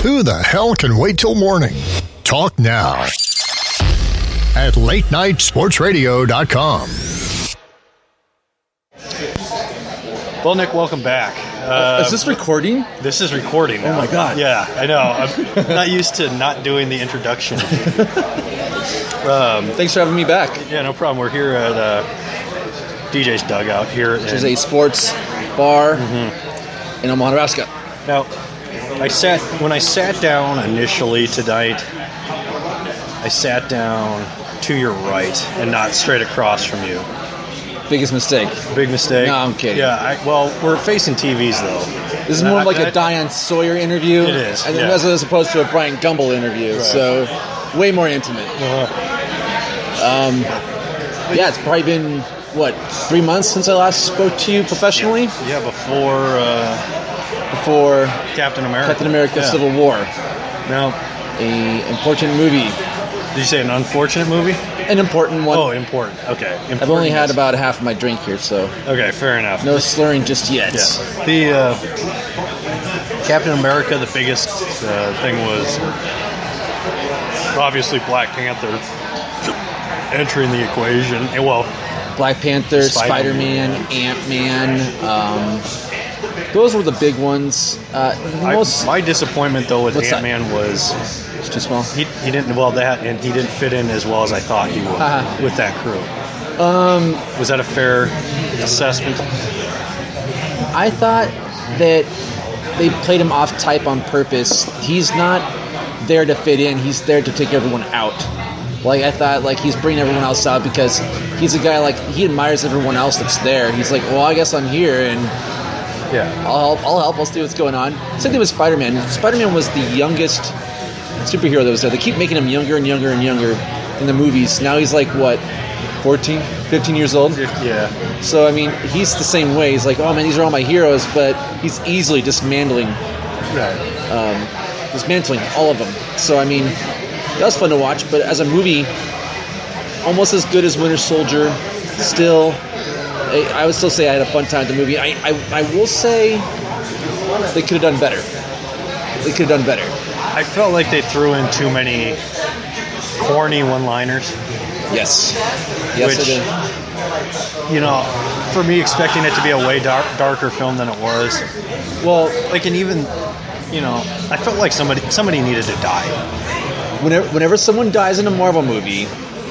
Who the hell can wait till morning? Talk now at latenightsportsradio.com. Well, Nick, welcome back. Is this recording? This is recording now. Oh, my God. Yeah, I know. I'm not used to not doing the introduction. Thanks for having me back. Yeah, no problem. We're here at DJ's Dugout here. Which is a sports bar in Omaha, Nebraska. Now, when I sat down initially tonight, I sat down to your right and not straight across from you. Biggest mistake. Big mistake? No, I'm kidding. Yeah, well, we're facing TVs, though. This is more like a Diane Sawyer interview. It is, yeah. As opposed to a Brian Gumbel interview. Right. So, way more intimate. Yeah, it's probably been, 3 months since I last spoke to you professionally? Yeah, before Captain America. Yeah. Civil War. Now, an important movie. Did you say an unfortunate movie? An important one. Oh, important. Okay. Important. I've only had about half of my drink here, so... Okay, fair enough. No slurring just yet. Yeah. The Captain America, the biggest thing was obviously Black Panther entering the equation. Black Panther, Spider-Man, Ant-Man. Those were the big ones. My disappointment, though, with Ant-Man was... It's too small? He didn't he didn't fit in as well as I thought he would with that crew. Was that a fair assessment? I thought that they played him off type on purpose. He's not there to fit in. He's there to take everyone out. I thought, he's bringing everyone else out because he's a guy, he admires everyone else that's there. He's like, well, I guess I'm here, and I'll help. I'll see what's going on. Same thing with Spider-Man. Spider-Man was the youngest superhero that was there. They keep making him younger and younger and younger in the movies. Now he's 14, 15 years old? Yeah. So, he's the same way. He's like, oh, man, these are all my heroes, but he's easily dismantling all of them. So, that was fun to watch, but as a movie, almost as good as Winter Soldier. Still, I would still say I had a fun time with the movie. I will say they could have done better. I felt like they threw in too many corny one-liners. Yes, which, they did. For me, expecting it to be a way darker film than it was. Well, and even, I felt like somebody needed to die. Whenever someone dies in a Marvel movie,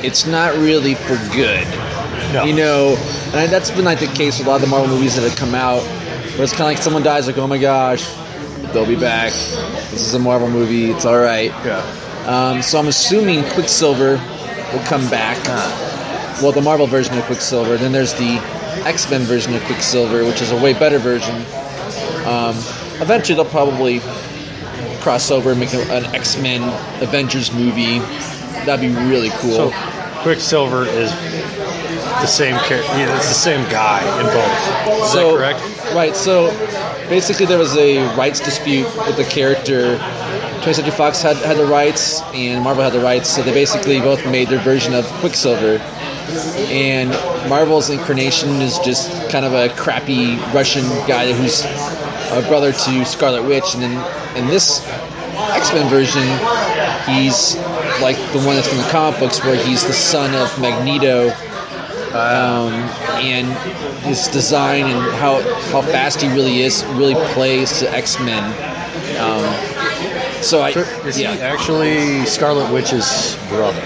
it's not really for good. No. And that's been the case with a lot of the Marvel movies that have come out, where it's kind of like someone dies, oh my gosh, they'll be back. This is a Marvel movie. It's all right. Yeah. So I'm assuming Quicksilver will come back. Well, the Marvel version of Quicksilver. Then there's the X-Men version of Quicksilver, which is a way better version. Eventually, they'll probably cross over and make an X-Men Avengers movie. That'd be really cool. So Quicksilver is the same character. Yeah, it's the same guy in both. Is that correct? Right. So basically, there was a rights dispute with the character. 20th Century Fox had the rights, and Marvel had the rights. So they basically both made their version of Quicksilver. And Marvel's incarnation is just kind of a crappy Russian guy who's a brother to Scarlet Witch. And then in this X-Men version, he's like the one that's from the comic books, where he's the son of Magneto. And his design and how fast he really is really plays to X-Men. Is he actually Scarlet Witch's brother?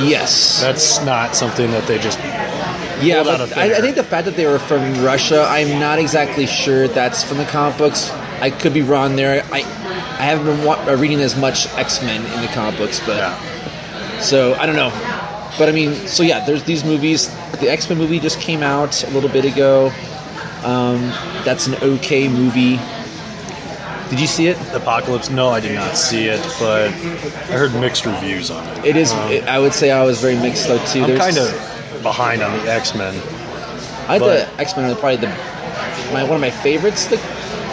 Yes. That's not something that they just Yeah, but I think the fact that they were from Russia, I'm not exactly sure that's from the comic books. I could be wrong there. I haven't been reading as much X-Men in the comic books, but so I don't know. But I mean, so yeah, there's these movies. The X-Men movie just came out a little bit ago. That's an okay movie. Did you see it? Apocalypse? No, I did not see it, but I heard mixed reviews on it. It is. I would say I was very mixed though too. I'm kind of behind on the X-Men. I think the X-Men are probably one of my favorites. The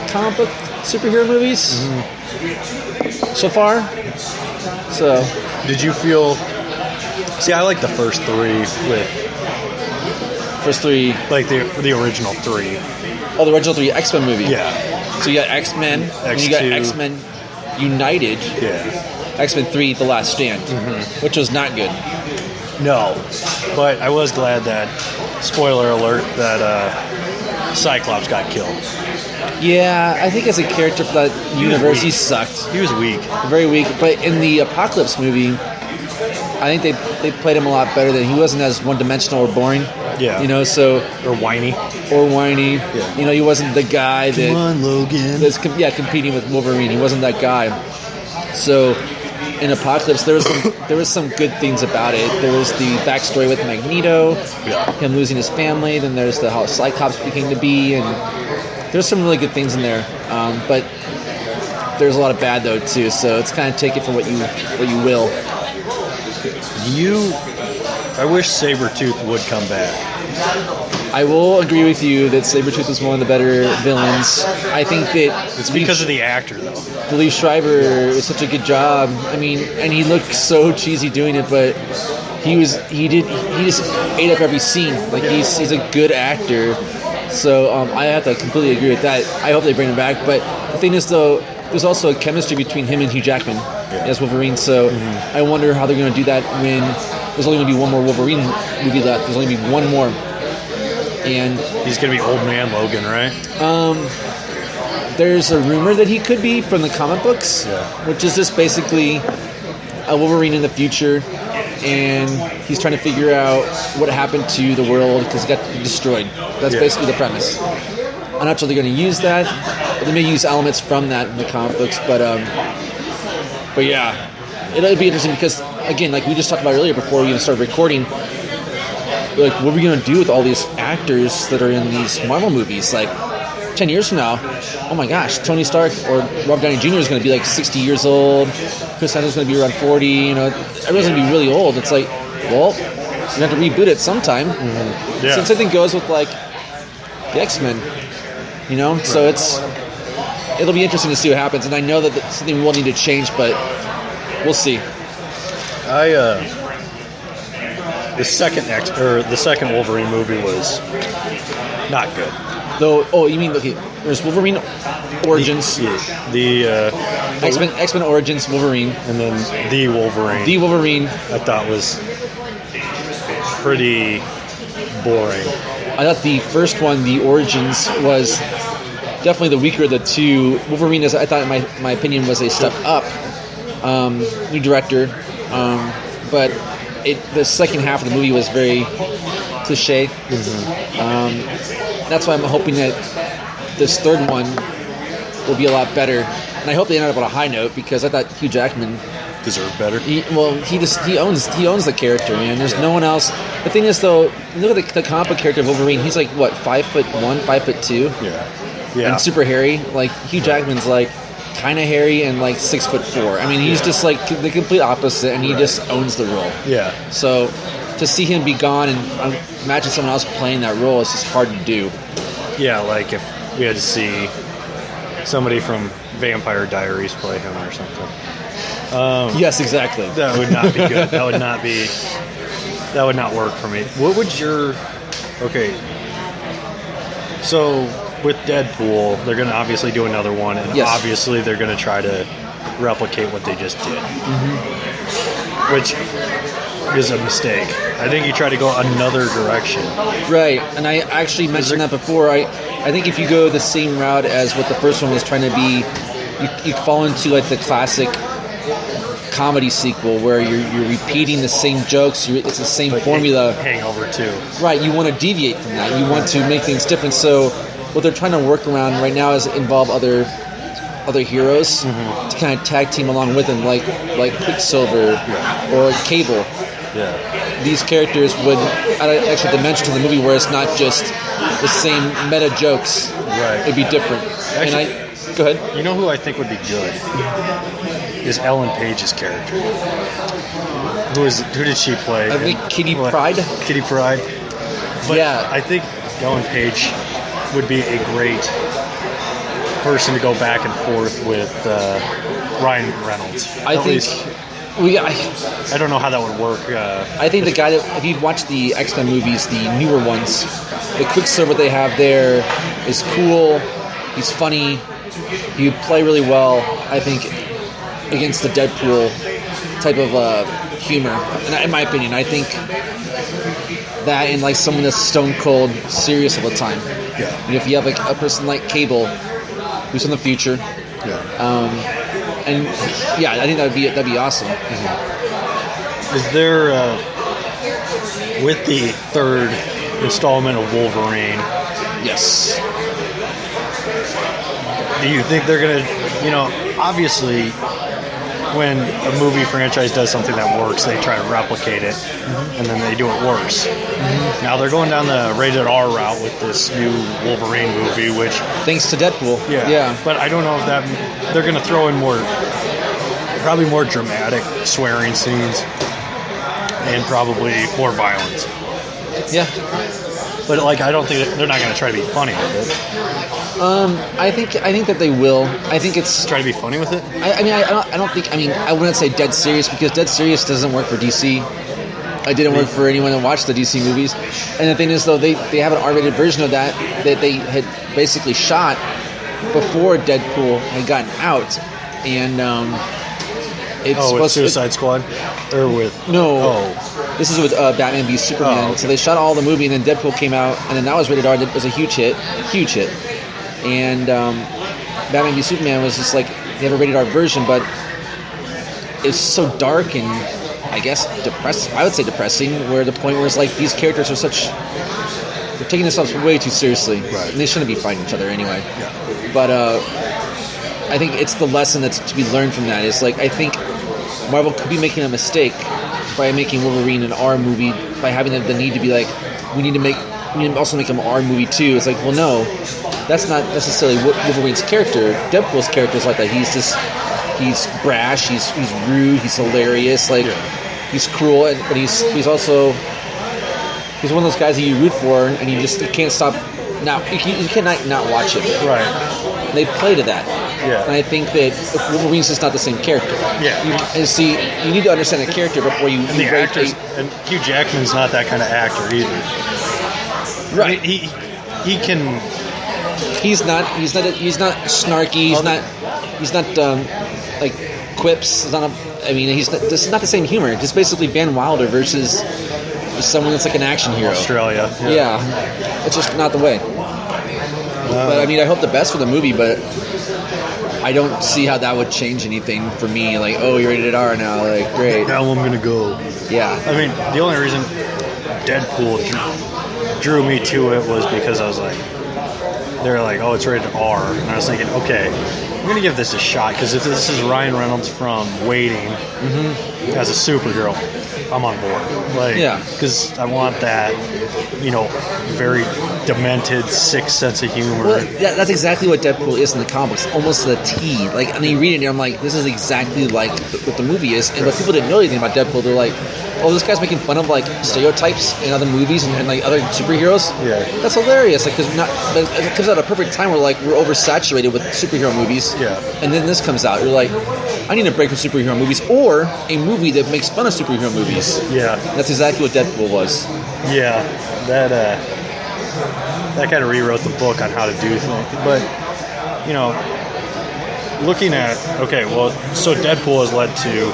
comic book superhero movies so far. So, did you feel? See, I like the first three like the original three. Oh, the original three X-Men movie. Yeah. So you got X-Men, and you got X-Men united Yeah. X-Men 3: The Last Stand, which was not good. No, but I was glad that, spoiler alert, that Cyclops got killed. Yeah, I think as a character for that universe, he sucked. He was weak. Very weak. But in the Apocalypse movie, I think they played him a lot better. Than he wasn't as one-dimensional or boring. Yeah. You know, so Or whiny. Yeah. You know, he wasn't the guy that Come on, Logan. that's competing with Wolverine. He wasn't that guy. So in Apocalypse, there was some good things about it. There was the backstory with Magneto, him losing his family. Then there's the how Cyclops became to be, and there's some really good things in there. But there's a lot of bad though too. So it's kind of take it for what you will. I wish Sabretooth would come back. I will agree with you that Sabretooth is one of the better villains. I think that It's because of the actor, though. Lee Schreiber is such a good job. I mean, and he looked so cheesy doing it, but he just ate up every scene. Like he's a good actor. So I have to completely agree with that. I hope they bring him back. But the thing is, though, there's also a chemistry between him and Hugh Jackman as Wolverine. So I wonder how they're going to do that when there's only going to be one more Wolverine movie left. There's only going to be one more. And he's going to be Old Man Logan, right? There's a rumor that he could be from the comic books, which is just basically a Wolverine in the future, and he's trying to figure out what happened to the world because it got destroyed. That's basically the premise. I'm not sure they're going to use that, but they may use elements from that in the comic books. But yeah, it'll be interesting because, again, like we just talked about earlier before we even started recording, like, what are we going to do with all these actors that are in these Marvel movies? Like, 10 years from now, oh my gosh, Tony Stark or Robert Downey Jr. is going to be like 60 years old. Chris Evans is going to be around 40. You know, everyone's going to be really old. It's like, well, you have to reboot it sometime. Yeah. So the same thing goes with, like, the X-Men. You know, so it'll be interesting to see what happens. And I know that something will need to change, but we'll see. The second Wolverine movie was not good. Though, you mean, okay, there's Wolverine Origins. The X-Men Origins Wolverine. And then The Wolverine. The Wolverine. I thought was pretty boring. I thought the first one, The Origins, was definitely the weaker of the two. Wolverine, I thought, in my opinion, was a step up. New director. But the second half of the movie was very cliche. That's why I'm hoping that this third one will be a lot better. And I hope they end up on a high note because I thought Hugh Jackman deserved better. He owns the character, man. There's no one else. The thing is, though, look at the comic book character of Wolverine. He's like what, 5'1", 5'2", Yeah. and super hairy. Like Hugh Jackman's like kind of hairy and like 6'4". I mean, he's just like the complete opposite, and he just owns the role. Yeah. So to see him be gone and imagine someone else playing that role is just hard to do. Yeah, like if we had to see somebody from Vampire Diaries play him or something. Yes, exactly. That would not be good. That would not work for me. What would okay. So with Deadpool, they're going to obviously do another one, and obviously they're going to try to replicate what they just did, which is a mistake. I think you try to go another direction. Right, and I actually mentioned that before. I think if you go the same route as what the first one was trying to be, you fall into like the classic comedy sequel where you're repeating the same jokes. It's the same formula. Hangover 2. Right, you want to deviate from that. You want to make things different. So what they're trying to work around right now is involve other heroes to kind of tag team along with them, like Quicksilver or Cable. Yeah. These characters would add an extra dimension to the movie where it's not just the same meta jokes. Right. It'd be different. Actually, Go ahead. You know who I think would be good? Is Ellen Page's character. Who did she play? I think Kitty Pryde. Kitty Pryde. But yeah. I think Ellen Page would be a great person to go back and forth with Ryan Reynolds. I don't know how that would work. I think the guy that, if you've watched the X-Men movies, the newer ones, the Quicksilver they have there is cool. He's funny. He would play really well. I think against the Deadpool type of humor. And in my opinion, I think that and like someone that's stone cold serious all the time. Yeah. And if you have like a person like Cable, who's in the future, and yeah, I think that'd be awesome. Is there with the third installment of Wolverine? Yes. Do you think they're gonna, obviously, when a movie franchise does something that works, they try to replicate it, and then they do it worse. Now they're going down the rated R route with this new Wolverine movie, which thanks to Deadpool. Yeah. But I don't know if they're going to throw in probably more dramatic swearing scenes, and probably more violence. Yeah. But I don't think they're not going to try to be funny with it. I think that they will. I think it's try to be funny with it. I don't think. I wouldn't say dead serious because dead serious doesn't work for DC. It didn't work for anyone that watched the DC movies. And the thing is, though, they have an R-rated version of that they had basically shot before Deadpool had gotten out, and it's with Suicide Squad or with This is with Batman v Superman. Okay. So they shot all the movie, and then Deadpool came out, and then that was rated R. It was a huge hit. And Batman v Superman was just like, they have a rated R version, but it's so dark and I guess depressing. I would say depressing, where the point where it's like these characters are they're taking themselves way too seriously. Right. And they shouldn't be fighting each other anyway. Yeah. But I think it's the lesson that's to be learned from that. Is like, I think Marvel could be making a mistake by making Wolverine an R movie, by having the need to be like, we need to also make him an R movie too. It's like, well, no, that's not necessarily Wolverine's character. Deadpool's character is like that. He's brash, he's rude, he's hilarious, he's cruel, but he's also one of those guys that you root for, and you can't stop. Now you cannot not watch it. Right. They play to that. Yeah. And I think that Wolverine's just not the same character. Yeah. You need to understand the character before you. And the actors, and Hugh Jackman's not that kind of actor either. Right. He can. He's not snarky. He's not like quips. This is not the same humor. It's basically Van Wilder versus someone that's like an action hero. Australia. Yeah. It's just not the way. But I hope the best for the movie, but I don't see how that would change anything for me. Like, oh, you're rated R now. Like, great. Now I'm gonna go. Yeah. The only reason Deadpool drew me to it was because I was like, they're like, oh, it's rated R, and I was thinking, okay, I'm gonna give this a shot, because if this is Ryan Reynolds from Waiting as a superhero, I'm on board. Because I want that, very demented, sick sense of humor. Well, that's exactly what Deadpool is in the comics, almost to the T. Like, and then you read it, and I'm like, this is exactly like what the movie is. And but people didn't know anything about Deadpool. They're like, oh, this guy's making fun of like stereotypes in other movies and like other superheroes. Yeah, that's hilarious. Like, because it comes out at a perfect time where like we're oversaturated with superhero movies. Yeah, and then this comes out. You're like, I need a break from superhero movies, or a movie that makes fun of superhero movies. Yeah, that's exactly what Deadpool was. Yeah, that kind of rewrote the book on how to do things. But looking at so Deadpool has led to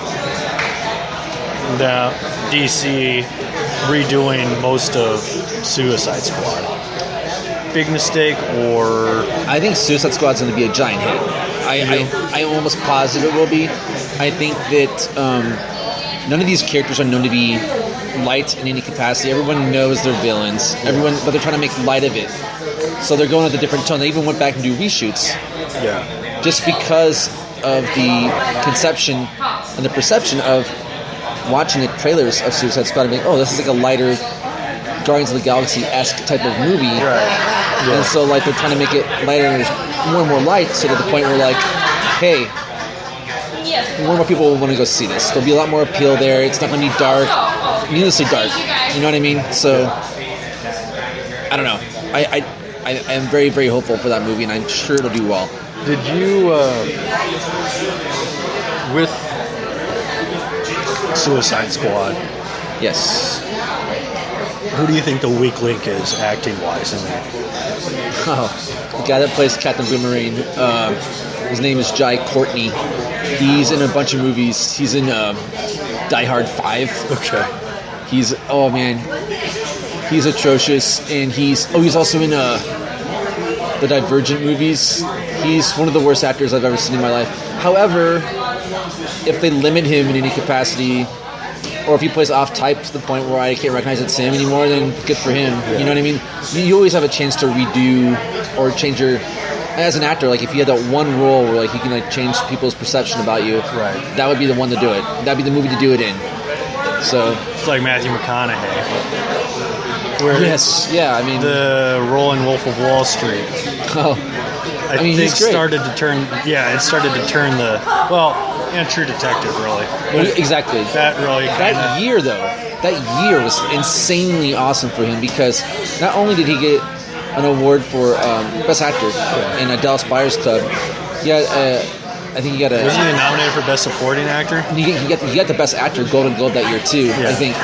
the DC redoing most of Suicide Squad. Big mistake, or I think Suicide Squad's going to be a giant hit. I'm almost positive it will be. I think that none of these characters are known to be light in any capacity. Everyone knows they're villains. But they're trying to make light of it. So they're going with a different tone. They even went back and do reshoots. Yeah. Just because of the conception and the perception of watching the trailers of Suicide Squad and being, oh, this is like a lighter Guardians of the Galaxy-esque type of movie. Right. Yeah. And so like they're trying to make it lighter and there's more and more light, so to the point where like, hey, more and more people will want to go see this. There'll be a lot more appeal there. It's not going to be dark, needlessly dark. You know what I mean? So I don't know. I am very, very hopeful for that movie, and I'm sure it'll do well. Did you with Suicide Squad? Yes. Who do you think the weak link is, acting-wise, in that? Oh, the guy that plays Captain Boomerang. His name is Jai Courtney. He's in a bunch of movies. He's in Die Hard 5. Okay. He's atrocious, and he's also in the Divergent movies. He's one of the worst actors I've ever seen in my life. However, if they limit him in any capacity, or if he plays off type to the point where I can't recognize it's Sam anymore, then good for him. Yeah. You know what I mean? You always have a chance to redo or change your... As an actor, like if you had that one role where like you can like change people's perception about you, right? That would be the one to do it. That'd be the movie to do it in. So it's like Matthew McConaughey. Yes, yeah. I mean the role in Wolf of Wall Street. Oh, I think it started to turn. Yeah, it started to turn the and True Detective really. Exactly. That really. That year was insanely awesome for him because not only did he get an award for Best Actor in a Dallas Buyers Club. I think he got a... Was he nominated for Best Supporting Actor? He got the Best Actor Golden Globe that year, too, yeah. I think.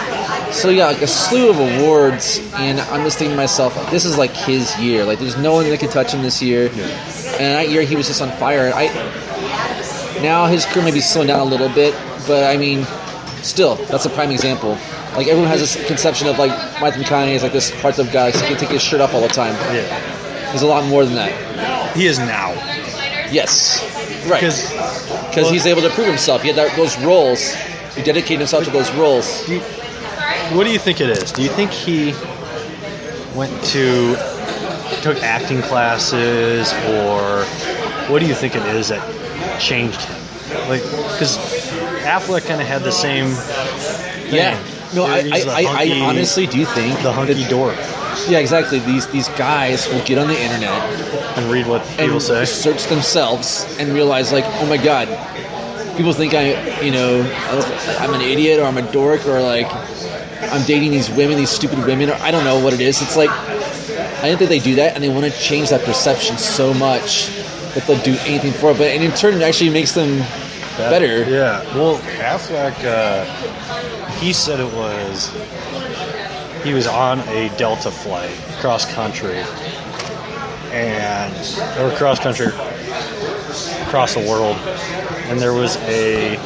So, yeah, like a slew of awards, and I'm just thinking to myself, this is like his year. Like, there's no one that can touch him this year. Yeah. And that year, he was just on fire. Now his career may be slowing down a little bit, but, I mean, still, that's a prime example. Like, everyone has this conception of, like, Matthew McConaughey is like this part-of guy, so he can take his shirt off all the time. Yeah. He's a lot more than that. He is now. Yes. Right. Because he's able to prove himself. He had those roles. He dedicated himself to those roles. What do you think it is? Do you think he took acting classes, or what do you think it is that changed him? Like, because Affleck kind of had the same thing. Yeah. No, I honestly do think the hunky dork. Yeah, exactly. These guys will get on the internet and read what people say, search themselves, and realize like, oh my god, people think I'm an idiot or I'm a dork or like I'm dating these stupid women, or I don't know what it is. It's like I don't think they do that, and they want to change that perception so much that they'll do anything for it. But and in turn, it actually makes them better. Yeah. Well, Affleck. He said he was on a Delta flight cross country across the world, and there was a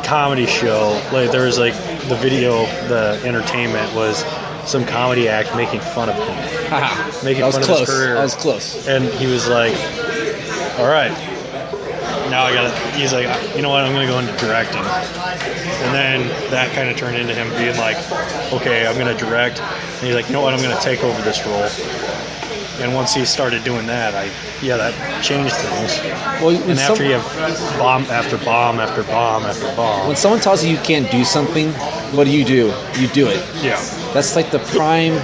comedy show. Like there was like the entertainment was some comedy act making fun of him, making fun of his career. That was close. And he was like, "All right." Now he's like, you know what, I'm going to go into directing. And then that kind of turned into him being like, okay, I'm going to direct. And he's like, you know what, I'm going to take over this role. And once he started doing that, that changed things. Well, and after you have bomb after bomb after bomb after bomb. When someone tells you can't do something, what do? You do it. Yeah. That's like the prime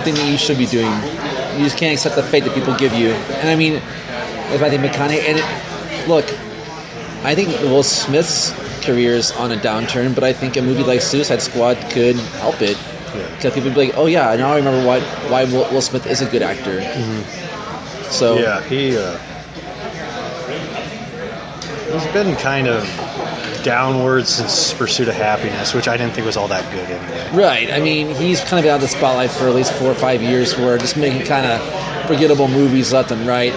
thing that you should be doing. You just can't accept the fate that people give you. And I mean... If I think McConaughey, and look, I think Will Smith's career is on a downturn, but I think a movie like Suicide Squad could help it. Because people would be like, oh yeah, now I remember why Will Smith is a good actor. Mm-hmm. So yeah, he's been kind of downward since Pursuit of Happiness, which I didn't think was all that good anyway. Right. I mean, he's kind of been out of the spotlight for at least 4 or 5 years, where just making kind of forgettable movies left and right.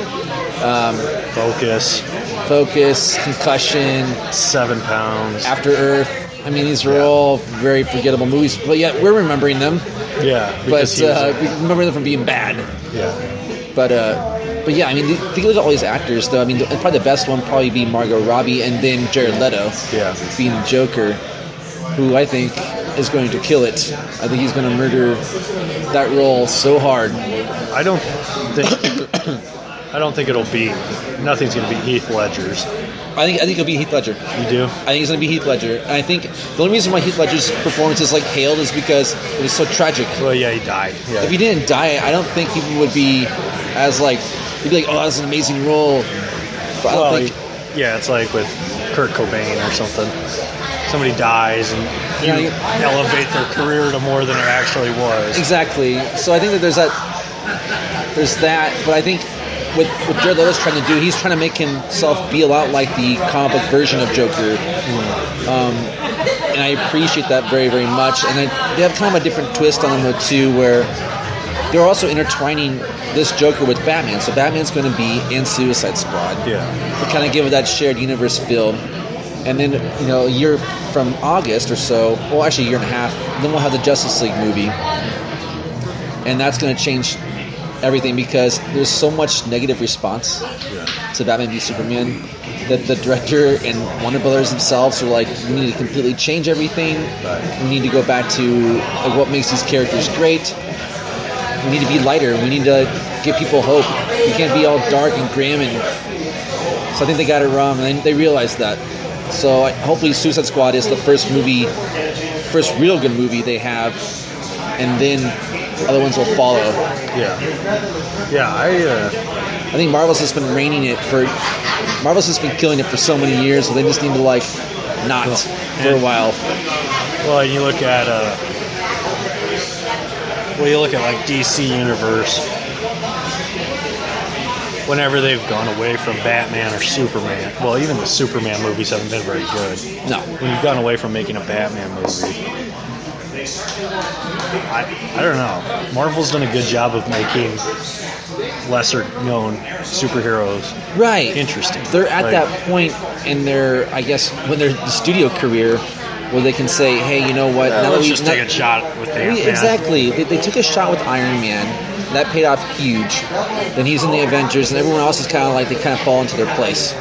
Focus, Concussion, 7 Pounds, After Earth. I mean, these are all very forgettable movies, but yet we're remembering them. Yeah, but we remember them from being bad. Yeah. But yeah, I mean, if you look at all these actors, though, I mean, probably the best one would probably be Margot Robbie, and then Jared Leto, being the Joker, who I think is going to kill it. I think he's going to murder that role so hard. I don't think it'll be. Nothing's going to be Heath Ledger's. I think it'll be Heath Ledger. You do? I think it's going to be Heath Ledger. And I think the only reason why Heath Ledger's performance is like hailed is because it was so tragic. Well, yeah, he died. Yeah. If he didn't die, I don't think people would be as like, they'd be like, oh, that's an amazing role. But I don't think. Yeah, it's like with Kurt Cobain or something. Somebody dies and you elevate their career to more than it actually was. Exactly. So I think that there's that, but I think what Jared Leto's trying to do, he's trying to make himself be a lot like the comic book version of Joker. And I appreciate that very, very much. And they have kind of a different twist on him, though, too, where they're also intertwining this Joker with Batman. So Batman's going to be in Suicide Squad. Yeah. To kind of give it that shared universe feel. And then, a year from August or so, well, actually a year and a half, then we'll have the Justice League movie. And that's going to change everything because there's so much negative response to Batman v Superman that the director and Warner Brothers themselves are like, we need to completely change everything. We need to go back to what makes these characters great. We need to be lighter. We need to give people hope. We can't be all dark and grim. And so I think they got it wrong, and they realized that. So hopefully Suicide Squad is the first real good movie they have, and then other ones will follow. Yeah. I think Marvel's just been Marvel's just been killing it for so many years, so they just need to not for a while. Well, you look at like DC Universe. Whenever they've gone away from Batman or Superman, well, even the Superman movies haven't been very good. No. When you've gone away from making a Batman movie, I don't know. Marvel's done a good job of making lesser-known superheroes interesting. They're at that point in their, I guess, when they're the studio career, where they can say, hey, you know what? Let's just take a shot with Ant-Man. Exactly. They took a shot with Iron Man. That paid off huge. Then he's in the Avengers, and everyone else is kind of they kind of fall into their place.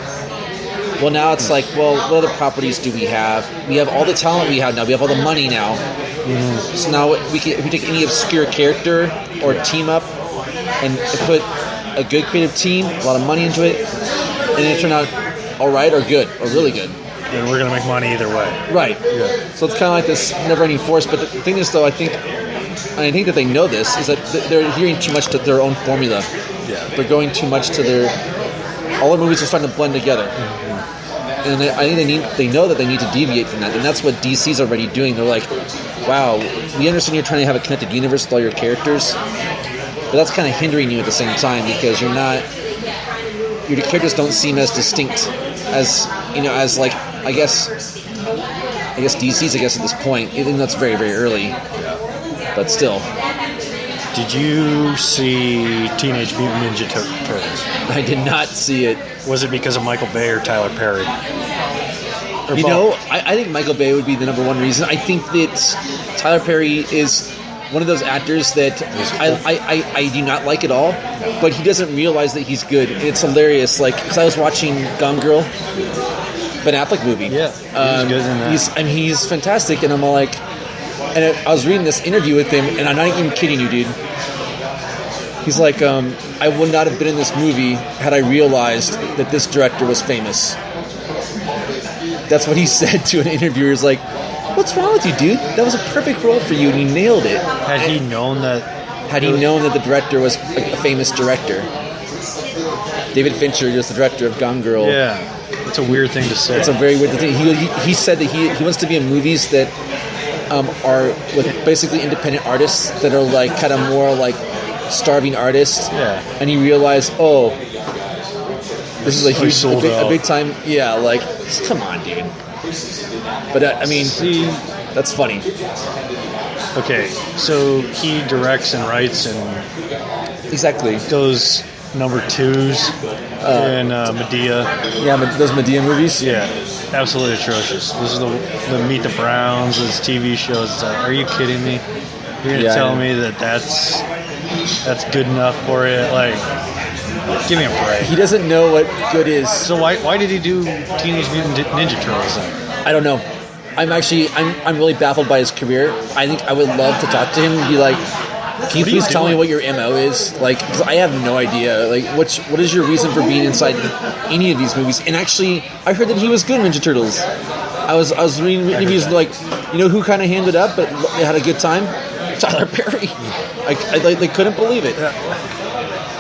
Well, now it's like, well, what other properties do we have? We have all the talent we have now. We have all the money now. Mm-hmm. So now if we take any obscure character or team up and put a good creative team, a lot of money into it, and it turn out all right or good or really good. And we're going to make money either way. Right. Yeah. So it's kind of like this never-ending force. But the thing is, though, I think that they know this, is that they're adhering too much to their own formula. Yeah. They're going too much to all their movies are starting to blend together. Mm-hmm. And I think they know that they need to deviate from that. And that's what DC's already doing. They're like, wow, we understand you're trying to have a connected universe with all your characters, but that's kind of hindering you at the same time because your characters don't seem as distinct as, I guess DC's, at this point, even though it's very, very early. But still. Did you see Teenage Mutant Ninja Turtles? I did not see it. Was it because of Michael Bay or Tyler Perry? I think Michael Bay would be the number one reason. I think that Tyler Perry is one of those actors that I do not like at all, but he doesn't realize that he's good. It's hilarious. Because I was watching Gone Girl, Ben Affleck movie. Yeah, he's good in that. He's fantastic, and I'm all like... And I was reading this interview with him, and I'm not even kidding you, dude. He's like, I would not have been in this movie had I realized that this director was famous. That's what he said to an interviewer. He's like, what's wrong with you, dude? That was a perfect role for you, and you nailed it. Had he known that the director was a famous director. David Fincher is the director of Gone Girl. Yeah, it's a weird thing to say. It's a very weird thing. He said that he wants to be in movies that are with basically independent artists that are kind of more starving artists. Yeah. And he realized, this is a big time. Yeah, come on, dude. But that's funny. Okay, so he directs and writes and exactly those number twos in Medea. Yeah, those Medea movies. Yeah, absolutely atrocious. This is the Meet the Browns, those TV shows. Are you kidding me? You're gonna tell me that's good enough for it? Give me a break. He doesn't know what good is. So why did he do Teenage Mutant Ninja Turtles then? I don't know. I'm really baffled by his career. I think I would love to talk to him and be like, can you please tell me what your MO is? Because I have no idea. What is your reason for being inside any of these movies? And actually, I heard that he was good in Ninja Turtles. I was reading interviews who kind of handed up, but they had a good time? Tyler Perry. They couldn't believe it.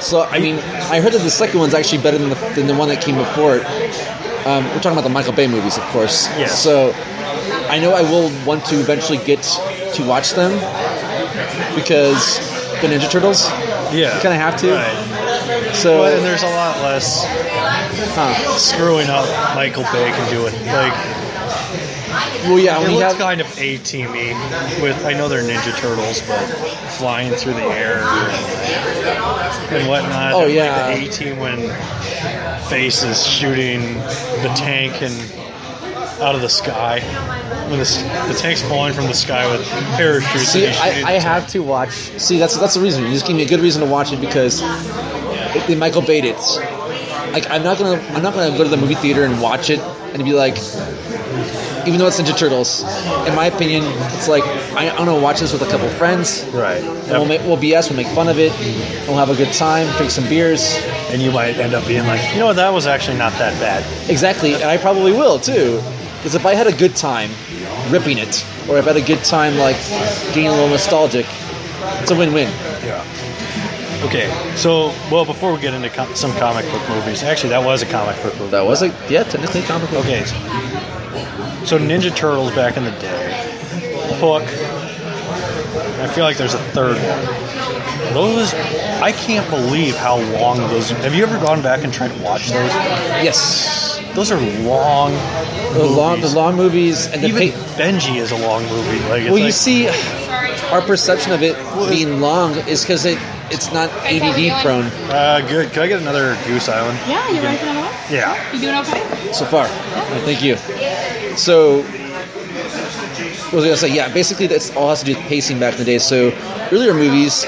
So, I heard that the second one's actually better than the one that came before it. We're talking about the Michael Bay movies, of course. Yes. So, I know I will want to eventually get to watch them because the Ninja Turtles. Yeah. You kind of have to. Right. So, and there's a lot less screwing up Michael Bay can do it. Well, yeah, it when you looks have kind of A-teamy with, I know they're Ninja Turtles, but flying through the air and whatnot. Oh, And, yeah. like the A-team when Face is shooting the tank and out of the sky. When the tank's falling from the sky with parachutes. See, I have to watch. See, that's the reason. You just gave me a good reason to watch it because they Michael Bayed it. Like I'm not gonna go to the movie theater and watch it and be like, even though it's Ninja Turtles, in my opinion, it's like I'm gonna watch this with a couple friends. Right. And we'll BS, we'll make fun of it, we'll have a good time, drink some beers, and you might end up being like, you know what, that was actually not that bad. Exactly, and I probably will too. Because if I had a good time ripping it, or if I had a good time like getting a little nostalgic, it's a win-win. Yeah. Okay, so, well, before we get into some comic book movies, actually, that was a comic book movie. That was technically a comic book. Okay, so Ninja Turtles back in the day, Hook, I feel like there's a third one. Those, I can't believe how long those, have you ever gone back and tried to watch those? Yes. Those are long movies. The long movies. And even Benji is a long movie. Like, it's you see, our perception of it being long is because it's not ADD prone. Good. Can I get another Goose Island? Yeah, you ready for another one? Yeah. You doing okay? So far. Yeah, thank you. So, what was I going to say? Yeah, basically that's all has to do with pacing back in the day. So, earlier movies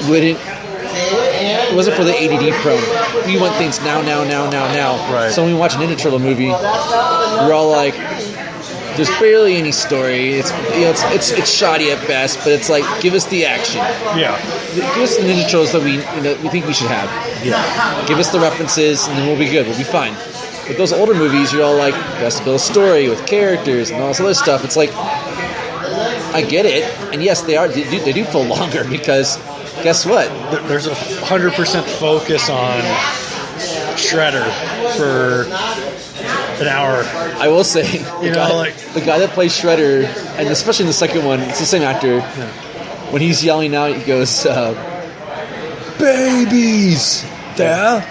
it wasn't for the ADD prone. We want things now. Right. So when we watch a Ninja Turtle movie, we're all like, there's barely any story. It's shoddy at best, but it's like, give us the action. Yeah. Give us the Ninja Turtles that we think we should have. Yeah. Give us the references, and then we'll be good. We'll be fine. With those older movies, you're all like, has to build a story with characters and all this other stuff. It's like, I get it, and yes, they do feel longer because. Guess what? There's 100% focus on Shredder for an hour. I will say, the guy that plays Shredder, and especially in the second one, it's the same actor. Yeah. When he's yelling out, he goes, "Babies, there,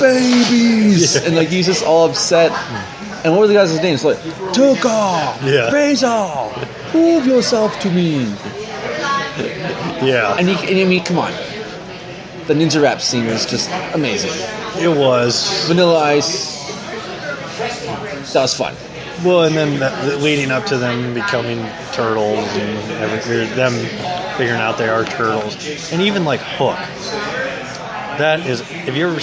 babies," and like he's just all upset. And what were the guys' names? Like, Tuka, Razor, prove yourself to me. Yeah. And I mean, come on. The Ninja Rap scene was just amazing. It was. Vanilla Ice. That was fun. Well, and then leading up to them becoming turtles and everything, them figuring out they are turtles. And even like Hook. That is, have you ever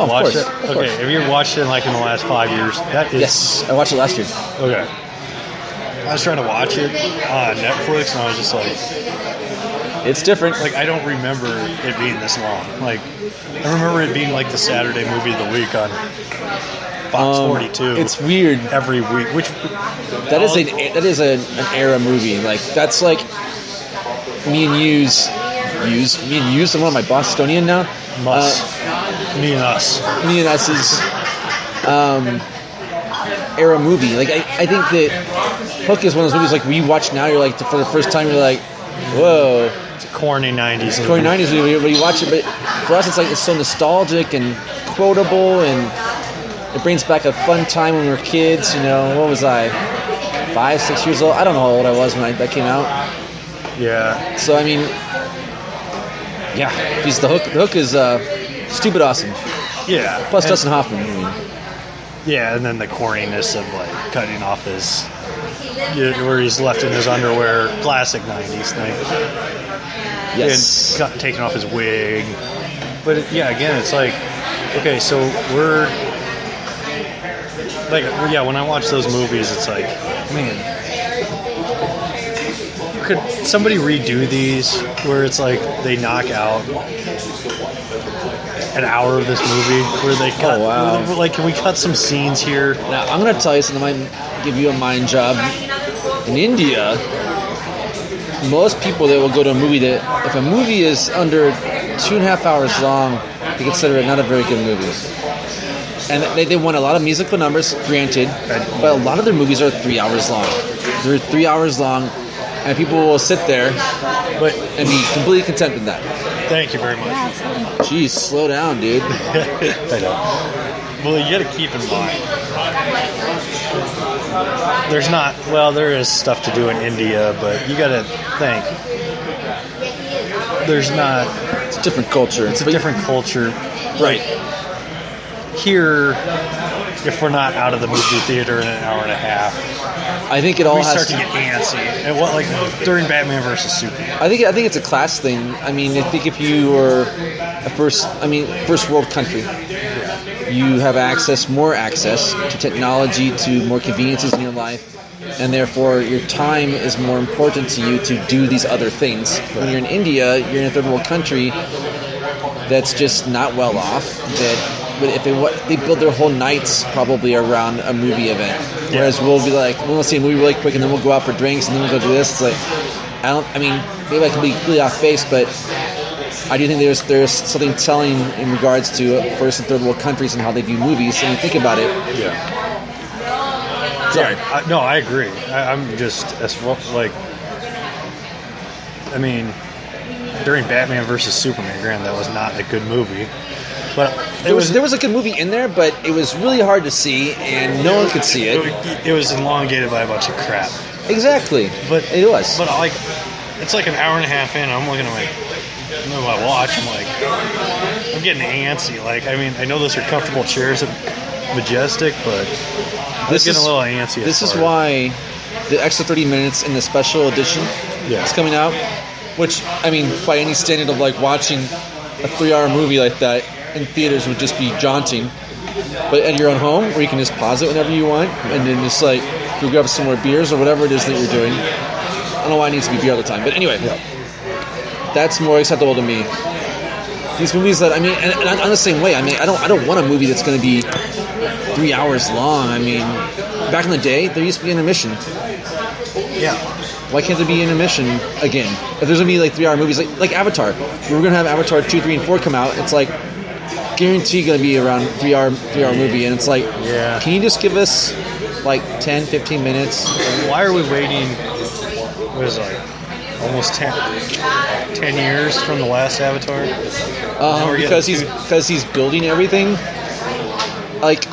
watched it? Okay, have you ever watched it like in the last 5 years? That is. Yes, I watched it last year. Okay. I was trying to watch it on Netflix and I was just like, it's different. Like, I don't remember it being this long. Like, I remember it being like the Saturday movie of the week on Fox 42. It's weird. Every week. That is an era movie. Like, that's like me and Hughes. I'm on my Bostonian now. Me and Us. Me and Us's era movie. Like, I think that Hook is one of those movies like we watch now. You're like, for the first time, you're like, whoa. It's a corny 90s movie. Corny 90s movie, but you watch it. But for us, it's like it's so nostalgic and quotable, and it brings back a fun time when we were kids. You know, what was I? 5, 6 years old? I don't know how old I was when that came out. Yeah. So I mean, yeah, the Hook is stupid awesome. Yeah. Plus Dustin Hoffman. I mean. Yeah, and then the corniness of like cutting off his, where he's left in his underwear, classic 90s thing. Yes. And taking off his wig. But again, it's like, okay, so we're like, when I watch those movies, it's like, man, could somebody redo these where it's like they knock out an hour of this movie where they cut, like, can we cut some scenes here? Now, I'm going to tell you something that might give you a mind job. In India, most people that will go to a movie that, if a movie is under 2.5 hours long, they consider it not a very good movie. And they want a lot of musical numbers, granted, but a lot of their movies are 3 hours long. They're 3 hours long, and people will sit there and be completely content with that. Thank you very much. Jeez, slow down, dude. I know. Well, you got to keep in mind. there's not. Well, there is stuff to do in India, but you got to think. There's not. It's a different culture. It's a different culture, right? Here, if we're not out of the movie theater in an hour and a half, I think it all we has start to get antsy. And what, like during Batman versus Superman? I think it's a class thing. I mean, I think if you were a first world country, you have more access to technology, to more conveniences in your life, and therefore your time is more important to you to do these other things. When you're in India, you're in a third world country that's just not well off. If they build their whole nights probably around a movie event, whereas we'll be like, we'll see a movie really quick and then we'll go out for drinks and then we'll go do this. It's like, maybe I can be completely off base, but I do think there's something telling in regards to first and third world countries and how they view movies. And you think about it. Yeah. Sorry. No, I agree. I'm just as well, like. I mean, during Batman versus Superman, granted, that was not a good movie. But there was a good movie in there, but it was really hard to see, and no one could see it. It was elongated by a bunch of crap. Exactly, but it was. But it's like an hour and a half in. I'm looking at my watch. I'm getting antsy. Like, I mean, I know those are comfortable chairs at Majestic, but I'm getting a little antsy. This is why the extra 30 minutes in the special edition is coming out. Which, I mean, by any standard of like watching a 3-hour movie like that in theaters would just be jaunting. But at your own home, where you can just pause it whenever you want, and then just like go grab some more beers or whatever it is that you're doing. I don't know why it needs to be beer all the time, but anyway, that's more acceptable to me. These movies that, I mean, and I'm the same way. I mean, I don't want a movie that's going to be 3 hours long. I mean, back in the day, there used to be intermission. Yeah. Why can't there be intermission again? If there's going to be like 3-hour movies, like Avatar. We were going to have Avatar 2, 3, and 4 come out. It's like, guaranteed going to be around 3-hour movie. And it's like, can you just give us like 10, 15 minutes? Why are we waiting, what is it, like, almost 10 years from the last Avatar? Because he's building everything. Like,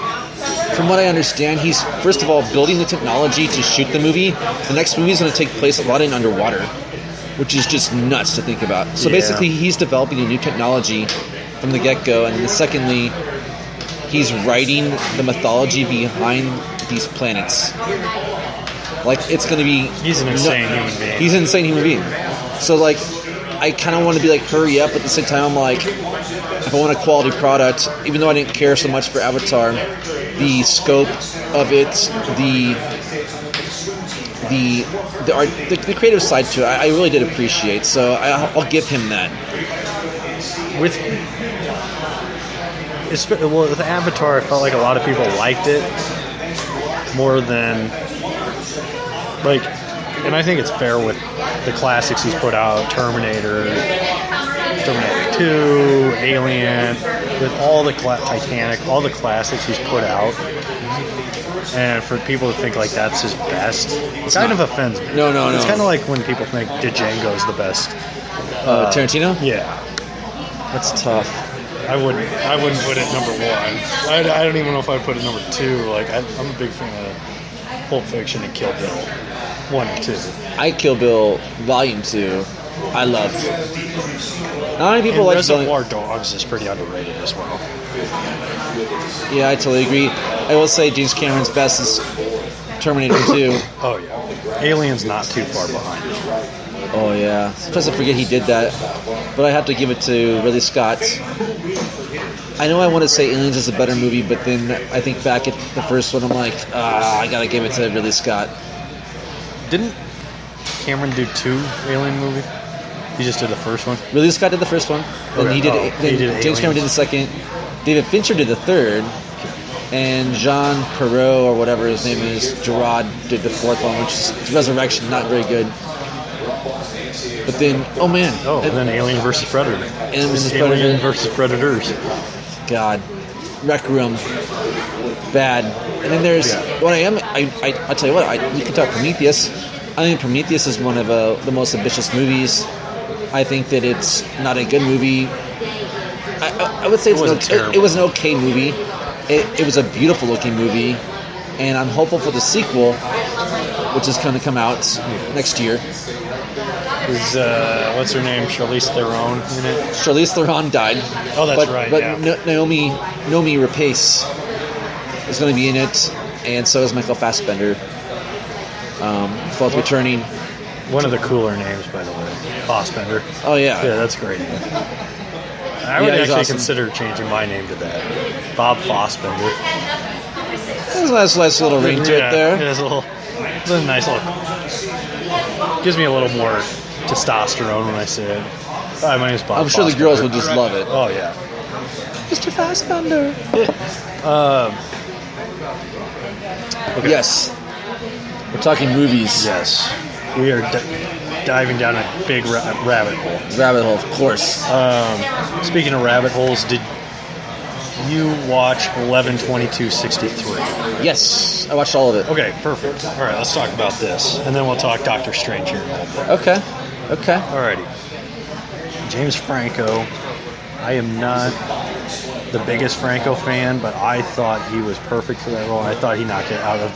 from what I understand, he's first of all building the technology to shoot the movie. The next movie is going to take place a lot in underwater, which is just nuts to think about. So basically, he's developing a new technology from the get-go, and then secondly, he's writing the mythology behind these planets. Like, it's going to be... He's an insane human being. He's an insane human being. So, like, I kind of want to be like, hurry up, but at the same time, I'm like, if I want a quality product, even though I didn't care so much for Avatar, the scope of it, the art, the creative side to it, I really did appreciate. So I'll give him that. With Avatar, I felt like a lot of people liked it more than like, and I think it's fair with the classics he's put out, Terminator 2, Alien, with all the Titanic, all the classics he's put out. And for people to think like that's his best, it kind of offends me. No. It's kind of like when people think Django's the best. Tarantino? Yeah. That's tough. I wouldn't put it number 1. I don't even know if I'd put it number 2. Like, I'm a big fan of Pulp Fiction and Kill Bill 1 and 2. Kill Bill Volume 2. I love. Not many people like Reservoir Dogs is pretty underrated as well. Yeah, I totally agree. I will say James Cameron's best is Terminator 2. Oh yeah, Alien's not too far behind. Oh yeah. Sometimes I forget he did that, but I have to give it to Ridley Scott. I know I want to say Aliens is a better movie, but then I think back at the first one, I'm like, I gotta give it to Ridley Scott. Didn't Cameron do 2 Alien movies? He just did the first one? Ridley Scott did the first one. Then he did James Cameron did the second. David Fincher did the third. And Jean Perrault, or whatever his name is, Gerard, did the fourth one, which is Resurrection, not very good. But then, and then Alien vs. Predator. Alien vs. Predators. God. Rec Room. Bad. And then there's I'll tell you what, we could talk Prometheus. I think Prometheus is one of the most ambitious movies. I think that it's not a good movie. I would say it was an okay movie. It was a beautiful looking movie. and I'm hopeful for the sequel, which is going to come out next year. Is what's her name? Charlize Theron in it? Charlize Theron died. Oh, that's right. But yeah. Naomi Rapace is going to be in it, and so is Michael Fassbender. Both returning. One of the cooler names, by the way, Fassbender. Oh yeah, yeah, that's great. I would actually consider changing my name to that, Bob Fassbender. There's a nice little ring to it there. Yeah, it's a nice little. Gives me a little more testosterone when I say it. Hi, my name's Bob. I'm sure the girls would just love it. Oh yeah, Mr. Fassbender. Okay. Yes, we're talking movies. Yes, we are diving down a big rabbit hole. Rabbit hole, of course. Speaking of rabbit holes, did you watch 11/22/63? Yes, I watched all of it. Okay, perfect. All right, let's talk about this, and then we'll talk Doctor Strange here in a little bit. Okay. Alrighty. James Franco. I am not the biggest Franco fan, but I thought he was perfect for that role. I thought he knocked it out of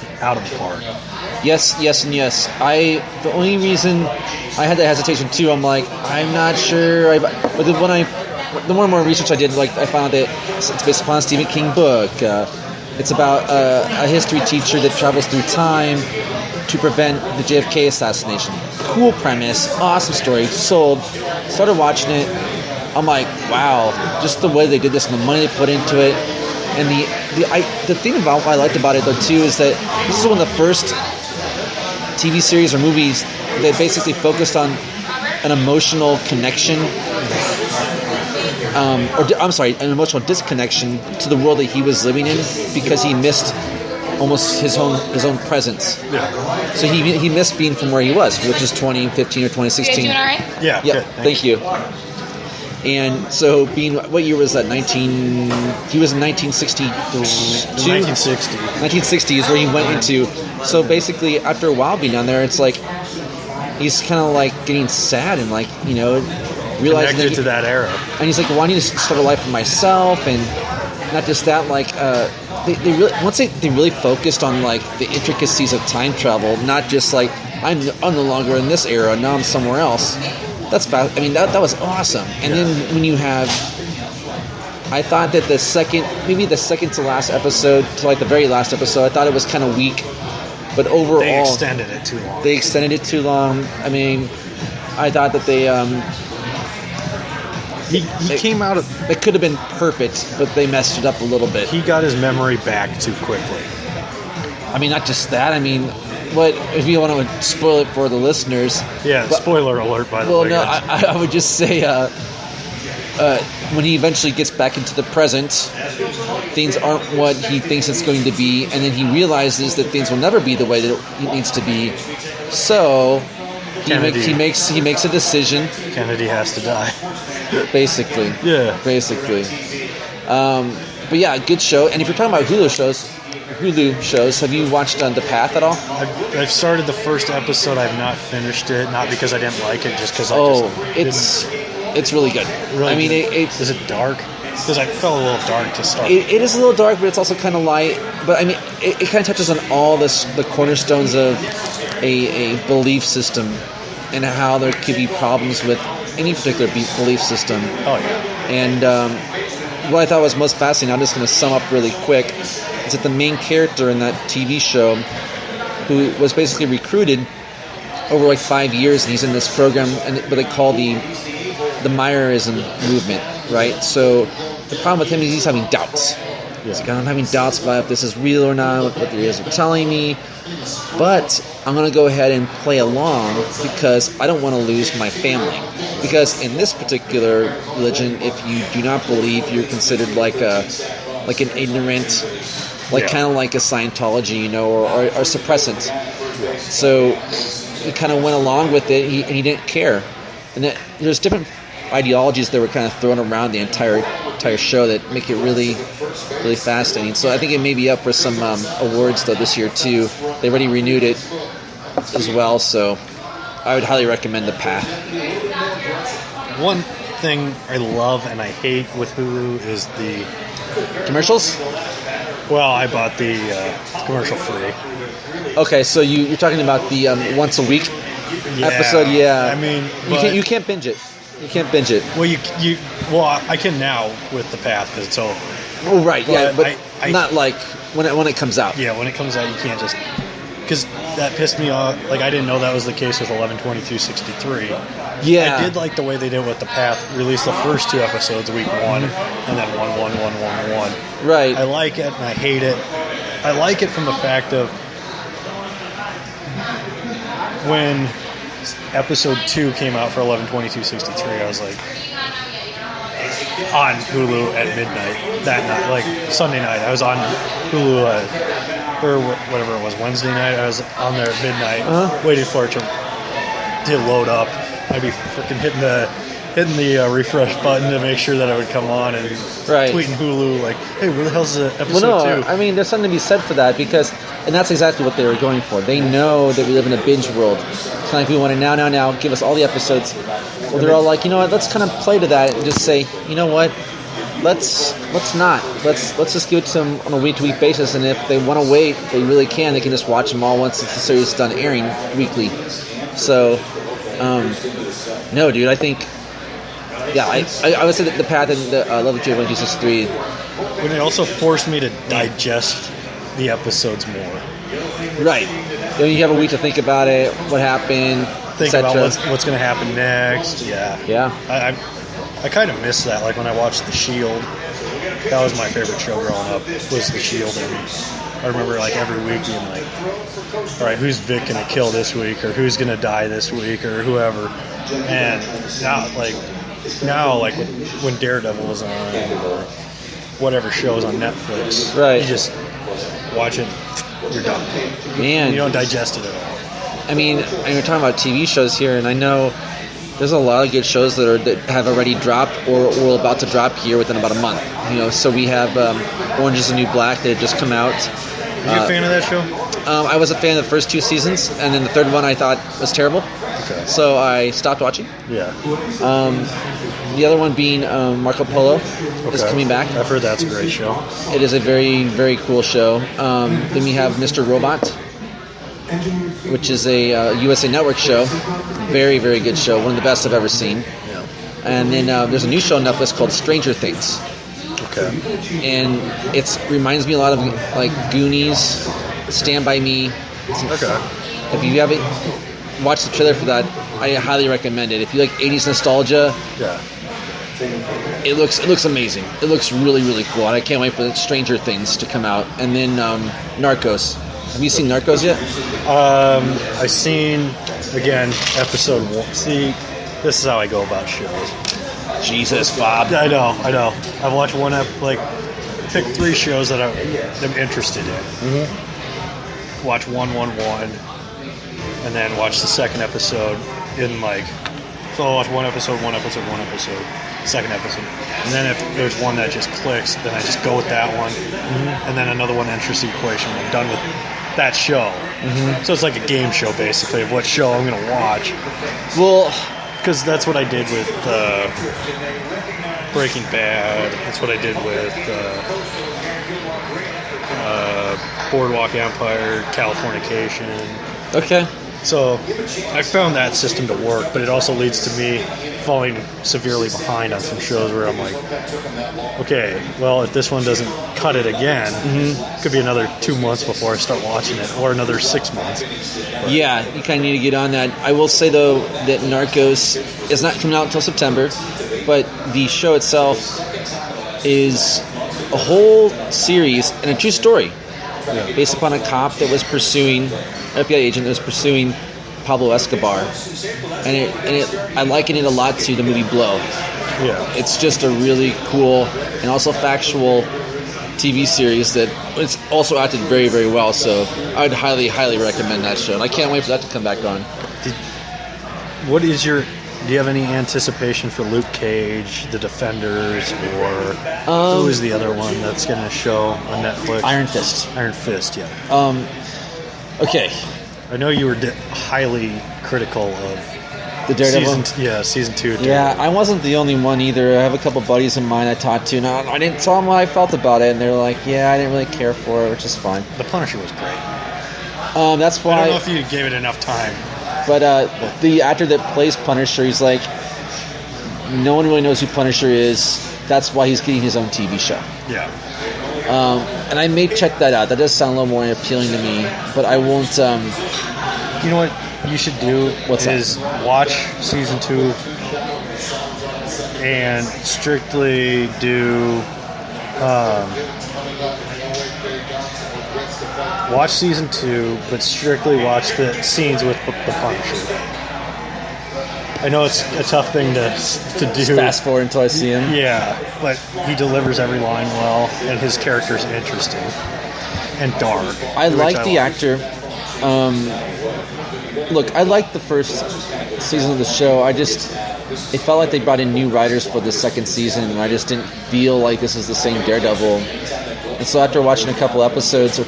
the park. Yes, and yes. The only reason I had that hesitation too, I'm like, I'm not sure. But the more and more research I did, like I found that it's based upon a Stephen King book. It's about a history teacher that travels through time to prevent the JFK assassination. Cool premise, awesome story, sold. Started watching it. I'm like, wow, just the way they did this and the money they put into it. And the thing about what I liked about it though too is that this is one of the first TV series or movies that basically focused on an emotional connection, an emotional disconnection to the world that he was living in because he missed almost his own presence. Yeah. So he missed being from where he was, which is 2015 or 2016. You doing all right? Yeah. Yeah. Good, Thank you. And so, what year was that? He was in 1962. 1960. 1960 is where he went into. So basically, after a while being down there, it's like he's kind of like getting sad and like realizing Connected to that era. And he's like, well, I need to start a life for myself, and not just that. Like they really focused on like the intricacies of time travel, not just like I'm no longer in this era, now I'm somewhere else. That's fast. I mean, that was awesome. And then when you have, I thought that the second to last episode, to like the very last episode, I thought it was kind of weak. But overall, they extended it too long. I mean, I thought that he came out of. It could have been perfect, but they messed it up a little bit. He got his memory back too quickly. I mean, not just that. I mean, what if you want to spoil it for the listeners? Yeah, spoiler alert, by the way. Well, no, I would just say when he eventually gets back into the present, things aren't what he thinks it's going to be, and then he realizes that things will never be the way that it needs to be. So he makes a decision. Kennedy has to die. Basically. Yeah. Basically. But yeah, good show. And if you're talking about Hulu shows, have you watched The Path at all? I've started the first episode. I've not finished it, not because I didn't like it, just because it's really good. Really, I mean, is it dark? Because I felt a little dark to start. It is a little dark, but it's also kind of light. But I mean, it kind of touches on all the cornerstones of a belief system and how there could be problems with any particular belief system. Oh yeah. And what I thought was most fascinating, I'm just going to sum up really quick, is that the main character in that TV show, who was basically recruited over like 5 years, and he's in this program, and what they call the Myerism movement, right? So the problem with him is he's having doubts. He's like, I'm having doubts about if this is real or not, what the ears are telling me, but I'm going to go ahead and play along because I don't want to lose my family. Because in this particular religion, if you do not believe, you're considered like an ignorant, kind of like a Scientology, or suppressant. So he kind of went along with it, and he didn't care. And there's different ideologies that were kind of thrown around the entire show that make it really, really fascinating. So I think it may be up for some awards though this year too. They already renewed it as well, so I would highly recommend The Path. One thing I love and I hate with Hulu is the commercials. Well, I bought the commercial free. Okay, so you're talking about the once a week episode? Yeah. I mean, you can't binge it. You can't binge it. Well, I can now with the path because it's over. Oh, right. But but not like when it comes out. Yeah, when it comes out, you can't just because that pissed me off. Like I didn't know that was the case with 11/22/63. Yeah, I did like the way they did with the path. Release the first 2 episodes week 1, and then 1. Right. I like it and I hate it. I like it from the fact of when episode 2 came out for 11/22/63. I was like on Hulu at midnight that night, like Sunday night. I was on Hulu or whatever it was, Wednesday night. I was on there at midnight, waiting for it to load up. I'd be freaking hitting the refresh button to make sure that it would come on and tweeting Hulu like, hey, where the hell's the episode 2? I mean, there's something to be said for that because, and that's exactly what they were going for. They know that we live in a binge world. It's like we want to now, give us all the episodes. Well, they're all like, you know what, let's kind of play to that and just say, you know what, let's not. Let's just give it to them on a week-to-week basis, and if they want to wait, they really can. They can just watch them all once the series is done airing weekly. So, no, dude, I think... Yeah, I would say that the path and the Love of Jay 1263. But it also forced me to digest the episodes more. Right. Then you have a week to think about it, what happened, think about what's going to happen next. Yeah. Yeah. I kind of miss that. Like when I watched The Shield, that was my favorite show growing up. Was The Shield, and I remember like every week being like, all right, who's Vic going to kill this week, or who's going to die this week, or whoever. And now, like when Daredevil was on, or whatever show is on Netflix, right? You just watch it, you're done. Man, you don't digest it at all. I mean, you're talking about TV shows here, and I know there's a lot of good shows that have already dropped or about to drop here within about a month. You know, so we have Orange Is the New Black that had just come out. Are you a fan of that show? I was a fan of the first 2 seasons, and then the third one I thought was terrible. Okay. So I stopped watching. Yeah. The other one being Marco Polo is coming back. I've heard that's a great show. It is a very, very cool show. Then we have Mr. Robot, which is a USA Network show. Very, very good show. One of the best I've ever seen. Yeah. And then there's a new show on Netflix called Stranger Things. Okay. And it reminds me a lot of like Goonies, Stand By Me. Okay. If you haven't watched the trailer for that, I highly recommend it. If you like 80s nostalgia, yeah, it looks amazing. It looks really, really cool, and I can't wait for the Stranger Things to come out. And then Narcos. Have you seen Narcos yet? I've seen again episode 1. See, this is how I go about shows. Jesus, Bob. I know. I've watched one pick 3 shows that I'm interested in. Mm-hmm. Watch 1, and then watch the second episode in like. So I'll watch one episode, second episode, and then if there's one that just clicks, then I just go with that one, and then another one enters the equation. I'm done with that show. Mm-hmm. So it's like a game show basically of what show I'm going to watch. Well, because that's what I did with Breaking Bad. That's what I did with Boardwalk Empire, Californication. Okay. So I found that system to work, but it also leads to me falling severely behind on some shows where I'm like, okay, well, if this one doesn't cut it again, it could be another 2 months before I start watching it, or another 6 months. But yeah, you kind of need to get on that. I will say, though, that Narcos is not coming out until September, but the show itself is a whole series and a true story based upon a cop that was pursuing FBI agent that was pursuing Pablo Escobar, and I liken it a lot to the movie Blow. Yeah, it's just a really cool and also factual TV series that it's also acted very, very well. So I'd highly, highly recommend that show, and I can't wait for that to come back on. Do you have any anticipation for Luke Cage, The Defenders, or who is the other one that's going to show on Netflix? Iron Fist. Iron Fist, yeah. Okay. I know you were highly critical of The Daredevil? Season 2. Daredevil. Yeah, I wasn't the only one either. I have a couple buddies of mine I talked to, and I didn't tell them what I felt about it, and they were like, yeah, I didn't really care for it, which is fine. The Punisher was great. That's why... I don't know if you gave it enough time. But the actor that plays Punisher, he's like, no one really knows who Punisher is. That's why he's getting his own TV show. Yeah. And I may check that out. That does sound a little more appealing to me, but I won't... you know what you should do watch season 2 and strictly do watch season 2, but strictly watch the scenes with the Punisher. I know it's a tough thing to do. Just fast forward until I see him. Yeah, but he delivers every line well, and his character's interesting and dark. I like the actor. Look, I liked the first season of the show. It felt like they brought in new writers for the second season, and I just didn't feel like this is the same Daredevil. And so after watching a couple episodes, I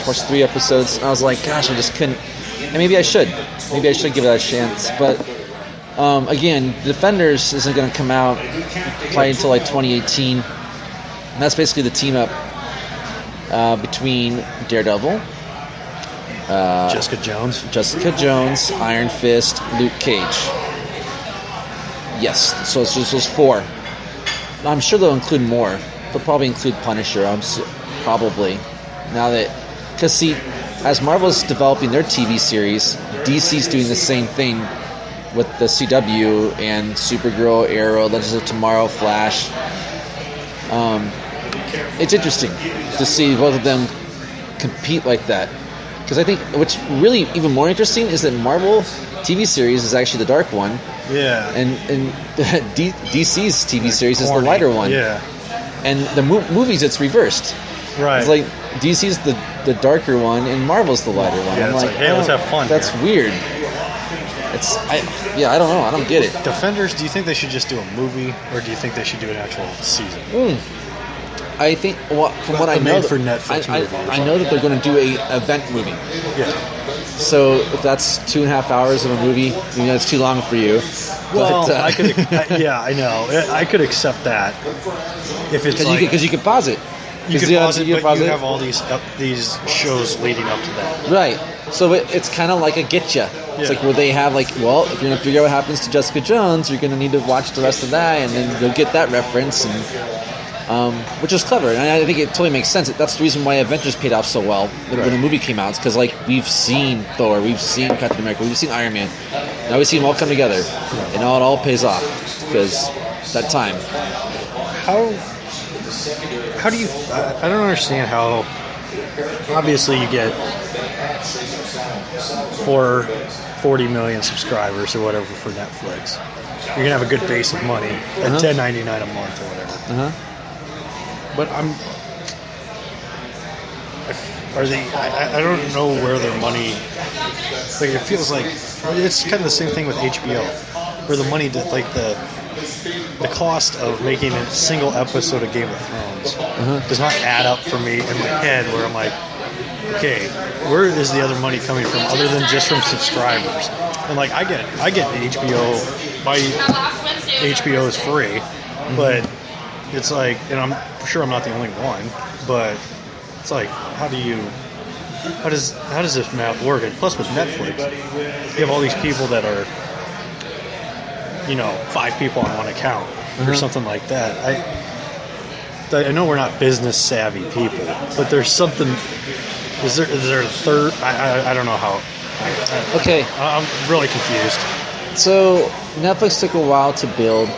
watched 3 episodes, and I was like, gosh, I just couldn't. And maybe I should. Maybe I should give it a chance. But again, Defenders isn't going to come out probably until like 2018. And that's basically the team up between Daredevil, Jessica Jones, Iron Fist, Luke Cage. Yes, so it's just those 4. I'm sure they'll include more. They'll probably include Punisher. Probably. Now that, because see, as Marvel's developing their TV series, DC's doing the same thing with the CW and Supergirl, Arrow, Legends of Tomorrow, Flash. It's interesting to see both of them compete like that. Because I think what's really even more interesting is that Marvel TV series is actually the dark one. Yeah. And DC's TV series is the lighter one. Yeah. And the movies, it's reversed. Right. It's like DC's the darker one and Marvel's the lighter one. Yeah, I'm it's like, hey, let's have fun. That's weird. I don't know. I don't get it. Defenders, do you think they should just do a movie, or do you think they should do an actual season? I think, from what I know, for Netflix I know that they're going to do a event movie. Yeah. So if that's 2.5 hours of a movie, that's too long for you. Well, but, I could. I know. I could accept that if it's because you could pause it. You can pause it, but you have all these shows leading up to that. Right. So it's kind of like a getcha. It's like where they have if you're going to figure out what happens to Jessica Jones, you're going to need to watch the rest of that, and then you'll get that reference, and which is clever. And I think it totally makes sense. That's the reason why Avengers paid off so well when the movie came out. It's because we've seen Thor, we've seen Captain America, we've seen Iron Man. Now we see them all come together, and it all pays off because that time. How do you... I don't understand how... Obviously you get 40 million subscribers or whatever for Netflix. You're going to have a good base of money at $10.99 a month or whatever. But are they... I don't know where their money... it feels like... It's kind of the same thing with HBO. Where the money... The cost of making a single episode of Game of Thrones does not add up for me in my head, where I'm like, okay, where is the other money coming from other than just from subscribers? And I get the HBO. My HBO is free, but it's and I'm sure I'm not the only one, but it's how does this math work? And plus with Netflix, you have all these people that are 5 people on one account or something like that. I know we're not business savvy people, but there's something. Is there a third? I don't know how. Okay, I'm really confused. So Netflix took a while to build,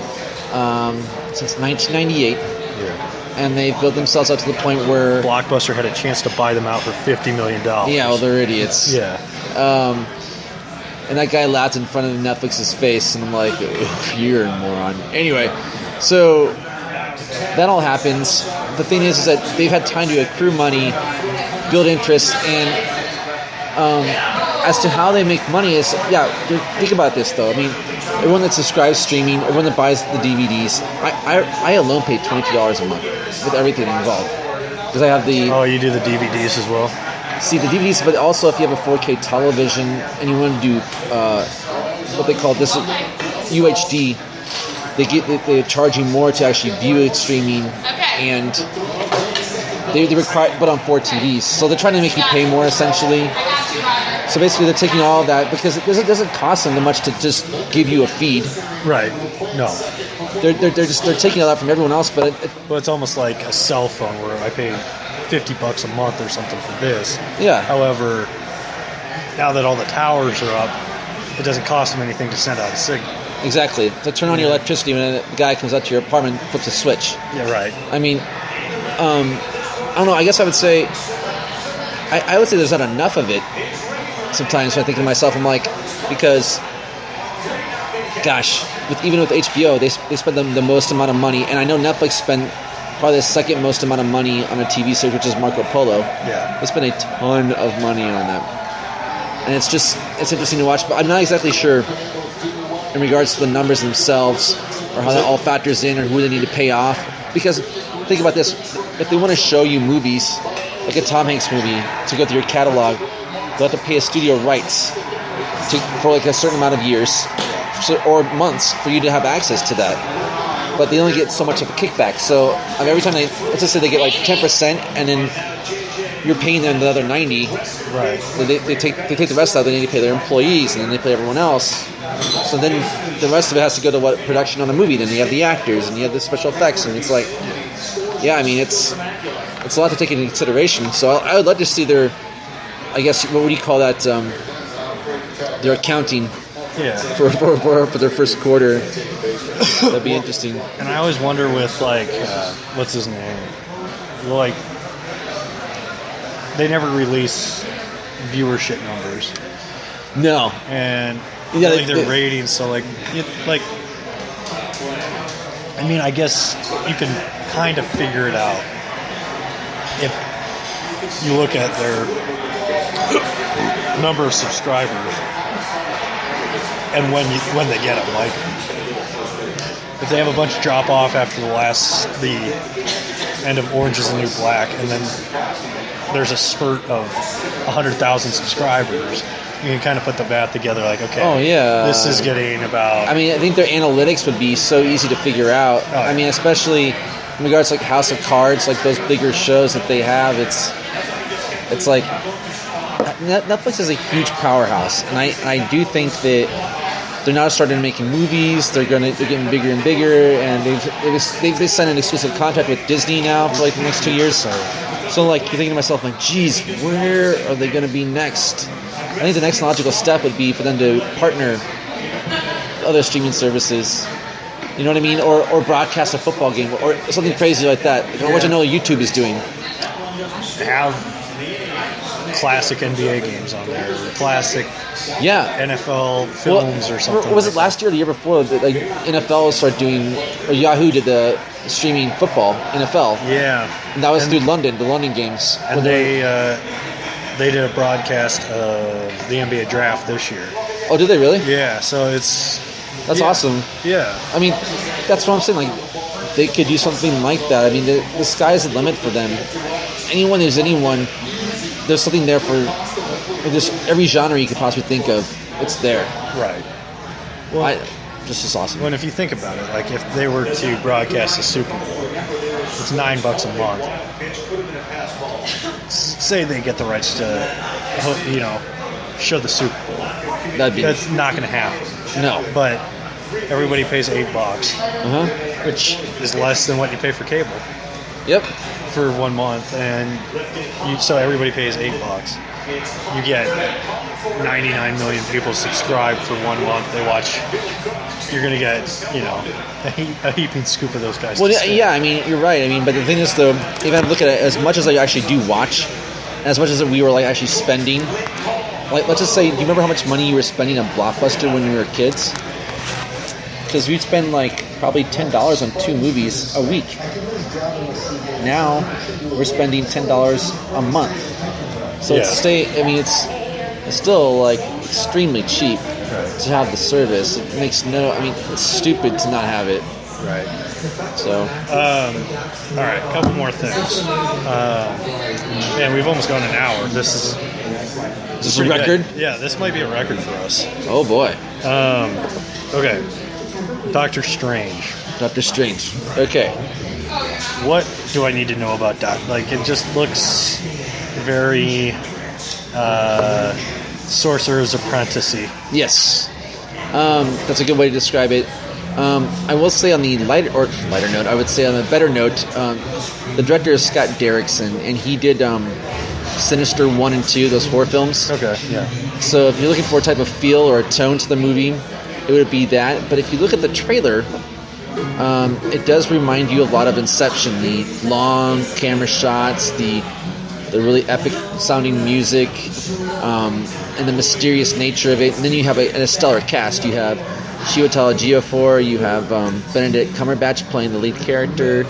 since 1998. Yeah. And they've built themselves up to the point where Blockbuster had a chance to buy them out for $50 million. Yeah, well, they're idiots. Yeah. And that guy laughed in front of Netflix's face, and I'm like, you're a moron. Anyway, so that all happens. The thing is that they've had time to accrue money, build interest, and as to how they make money is, think about this, though. I mean, everyone that subscribes streaming, everyone that buys the DVDs, I alone pay $22 a month with everything involved. Because I have the... Oh, you do the DVDs as well? See, the DVDs, but also if you have a 4K television and you want to do what they call this UHD. They charge you more to actually view it streaming, and they require but on 4 TVs. So they're trying to make you pay more essentially. So basically, they're taking all of that because it doesn't cost them that much to just give you a feed. Right. No. They're taking all that from everyone else, but it's almost like a cell phone where I pay $50 a month or something for this. Yeah. However, now that all the towers are up, it doesn't cost them anything to send out a signal. Exactly. To turn on your electricity when the guy comes out to your apartment and flips a switch. Yeah, right. I mean, I don't know. I guess I would say, I would say there's not enough of it. Sometimes when I think to myself, I'm like, because, gosh, even with HBO, they spend the most amount of money, and I know Netflix spend probably the second most amount of money on a TV series, which is Marco Polo. Yeah. They spend a ton of money on that. And it's interesting to watch, but I'm not exactly sure in regards to the numbers themselves or how that all factors in or who they need to pay off. Because think about this, if they want to show you movies, like a Tom Hanks movie, to go through your catalog, they'll have to pay a studio rights for like a certain amount of years or months for you to have access to that. But they only get so much of a kickback. So I mean, every time let's just say they get like 10%, and then you're paying them the other 90. Right. They take the rest out. They need to pay their employees, and then they pay everyone else. So then the rest of it has to go to what production on the movie. Then you have the actors, and you have the special effects, and it's like, yeah, I mean, it's a lot to take into consideration. So I would love to see their, I guess, what would you call that? Their accounting. Yeah. For their first quarter. That'd be interesting. And I always wonder with like, what's his name? Like, they never release viewership numbers. No. And yeah, like their ratings. So like, I mean, I guess you can kind of figure it out if you look at their number of subscribers and when they get them. Like, if they have a bunch of drop off after the end of Orange is the New Black, and then there's a spurt of 100,000 subscribers, you can kind of put the math together. Like, okay, oh yeah, this is getting about. I mean, I think their analytics would be so easy to figure out. Oh, yeah. I mean, especially in regards to like House of Cards, like those bigger shows that they have. It's like Netflix is a huge powerhouse, and I do think that they're now starting making movies. They're getting bigger and bigger, and they've signed an exclusive contract with Disney now for like the next 2 years. So like you're thinking to myself, like, geez, where are they going to be next? I think the next logical step would be for them to partner with other streaming services. You know what I mean? Or broadcast a football game or something crazy like that. Like, what you know YouTube is doing. Have classic NBA games on there, classic NFL films or something. Or was it last year or the year before that like NFL started doing, or Yahoo did the streaming football, NFL. Yeah. And that was through London, the London games. And they did a broadcast of the NBA draft this year. Oh, did they really? Yeah, so that's awesome. Yeah. I mean, that's what I'm saying. Like, they could do something like that. I mean, the sky's the limit for them. There's something there for just every genre you could possibly think of. It's there. Right. Well, this is awesome. Well, if you think about it, like if they were to broadcast the Super Bowl, it's $9 a month. Say they get the rights to, show the Super Bowl. That's not going to happen. No. But everybody pays $8, which is less than what you pay for cable. Yep. For 1 month, and so everybody pays $8. You get 99 million people subscribe for 1 month. They watch. You're going to get, a heaping scoop of those guys. Well, yeah, I mean, you're right. I mean, but the thing is, though, if I look at it, as much as I actually do watch, as much as we were like actually spending, like let's just say, do you remember how much money you were spending on Blockbuster when you were kids? Because we'd spend like probably $10 on 2 movies a week. Now we're spending $10 a month. So it's still like extremely cheap to have the service. It makes it's stupid to not have it. Right. So, all right, a couple more things. Man, we've almost gone an hour. This is a record? Good. Yeah, this might be a record for us. Oh boy. Okay. Doctor Strange. Doctor Strange. Okay. What do I need to know about Like, it just looks very Sorcerer's Apprentice-y. Yes. That's a good way to describe it. I will say on the lighter note, I would say on a better note, the director is Scott Derrickson, and he did Sinister 1 and 2, those horror films. Okay, yeah. So if you're looking for a type of feel or a tone to the movie, it would be that. But if you look at the trailer, it does remind you a lot of Inception. The long camera shots, the really epic sounding music, and the mysterious nature of it. And then you have a stellar cast. You have Chiwetel Ejiofor, you have Benedict Cumberbatch playing the lead character,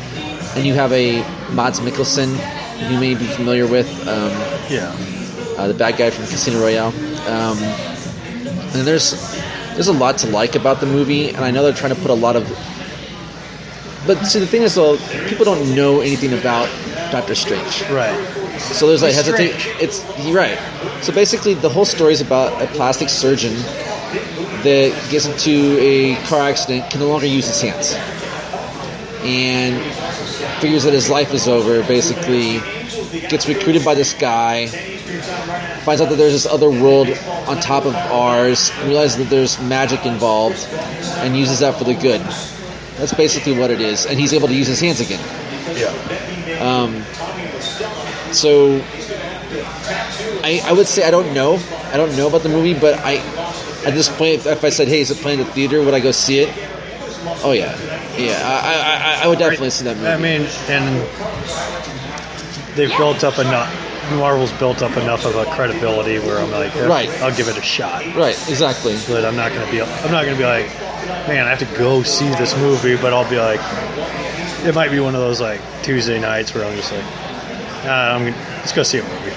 and you have a Mads Mikkelsen, who you may be familiar with. The bad guy from Casino Royale. And there's a lot to like about the movie, and I know they're trying to put a lot of... But see, the thing is, though, people don't know anything about Doctor Strange. Right. So there's like hesitation. You're right. So basically, the whole story is about a plastic surgeon that gets into a car accident, can no longer use his hands, and figures that his life is over. Basically, gets recruited by this guy, finds out that there's this other world on top of ours, realizes that there's magic involved, and uses that for the good. That's basically what it is, and he's able to use his hands again. Yeah. So I would say I don't know about the movie, but at this point, if I said, hey, is it playing at the theater, would I go see it? Oh yeah. I would definitely see that movie. I mean, and they've built up enough. Marvel's built up enough of a credibility where I'm like, right, I'll give it a shot. Right, exactly. But I'm not gonna be like, man, I have to go see this movie. But I'll be like, it might be one of those like Tuesday nights where I'm just like, let's go see a movie,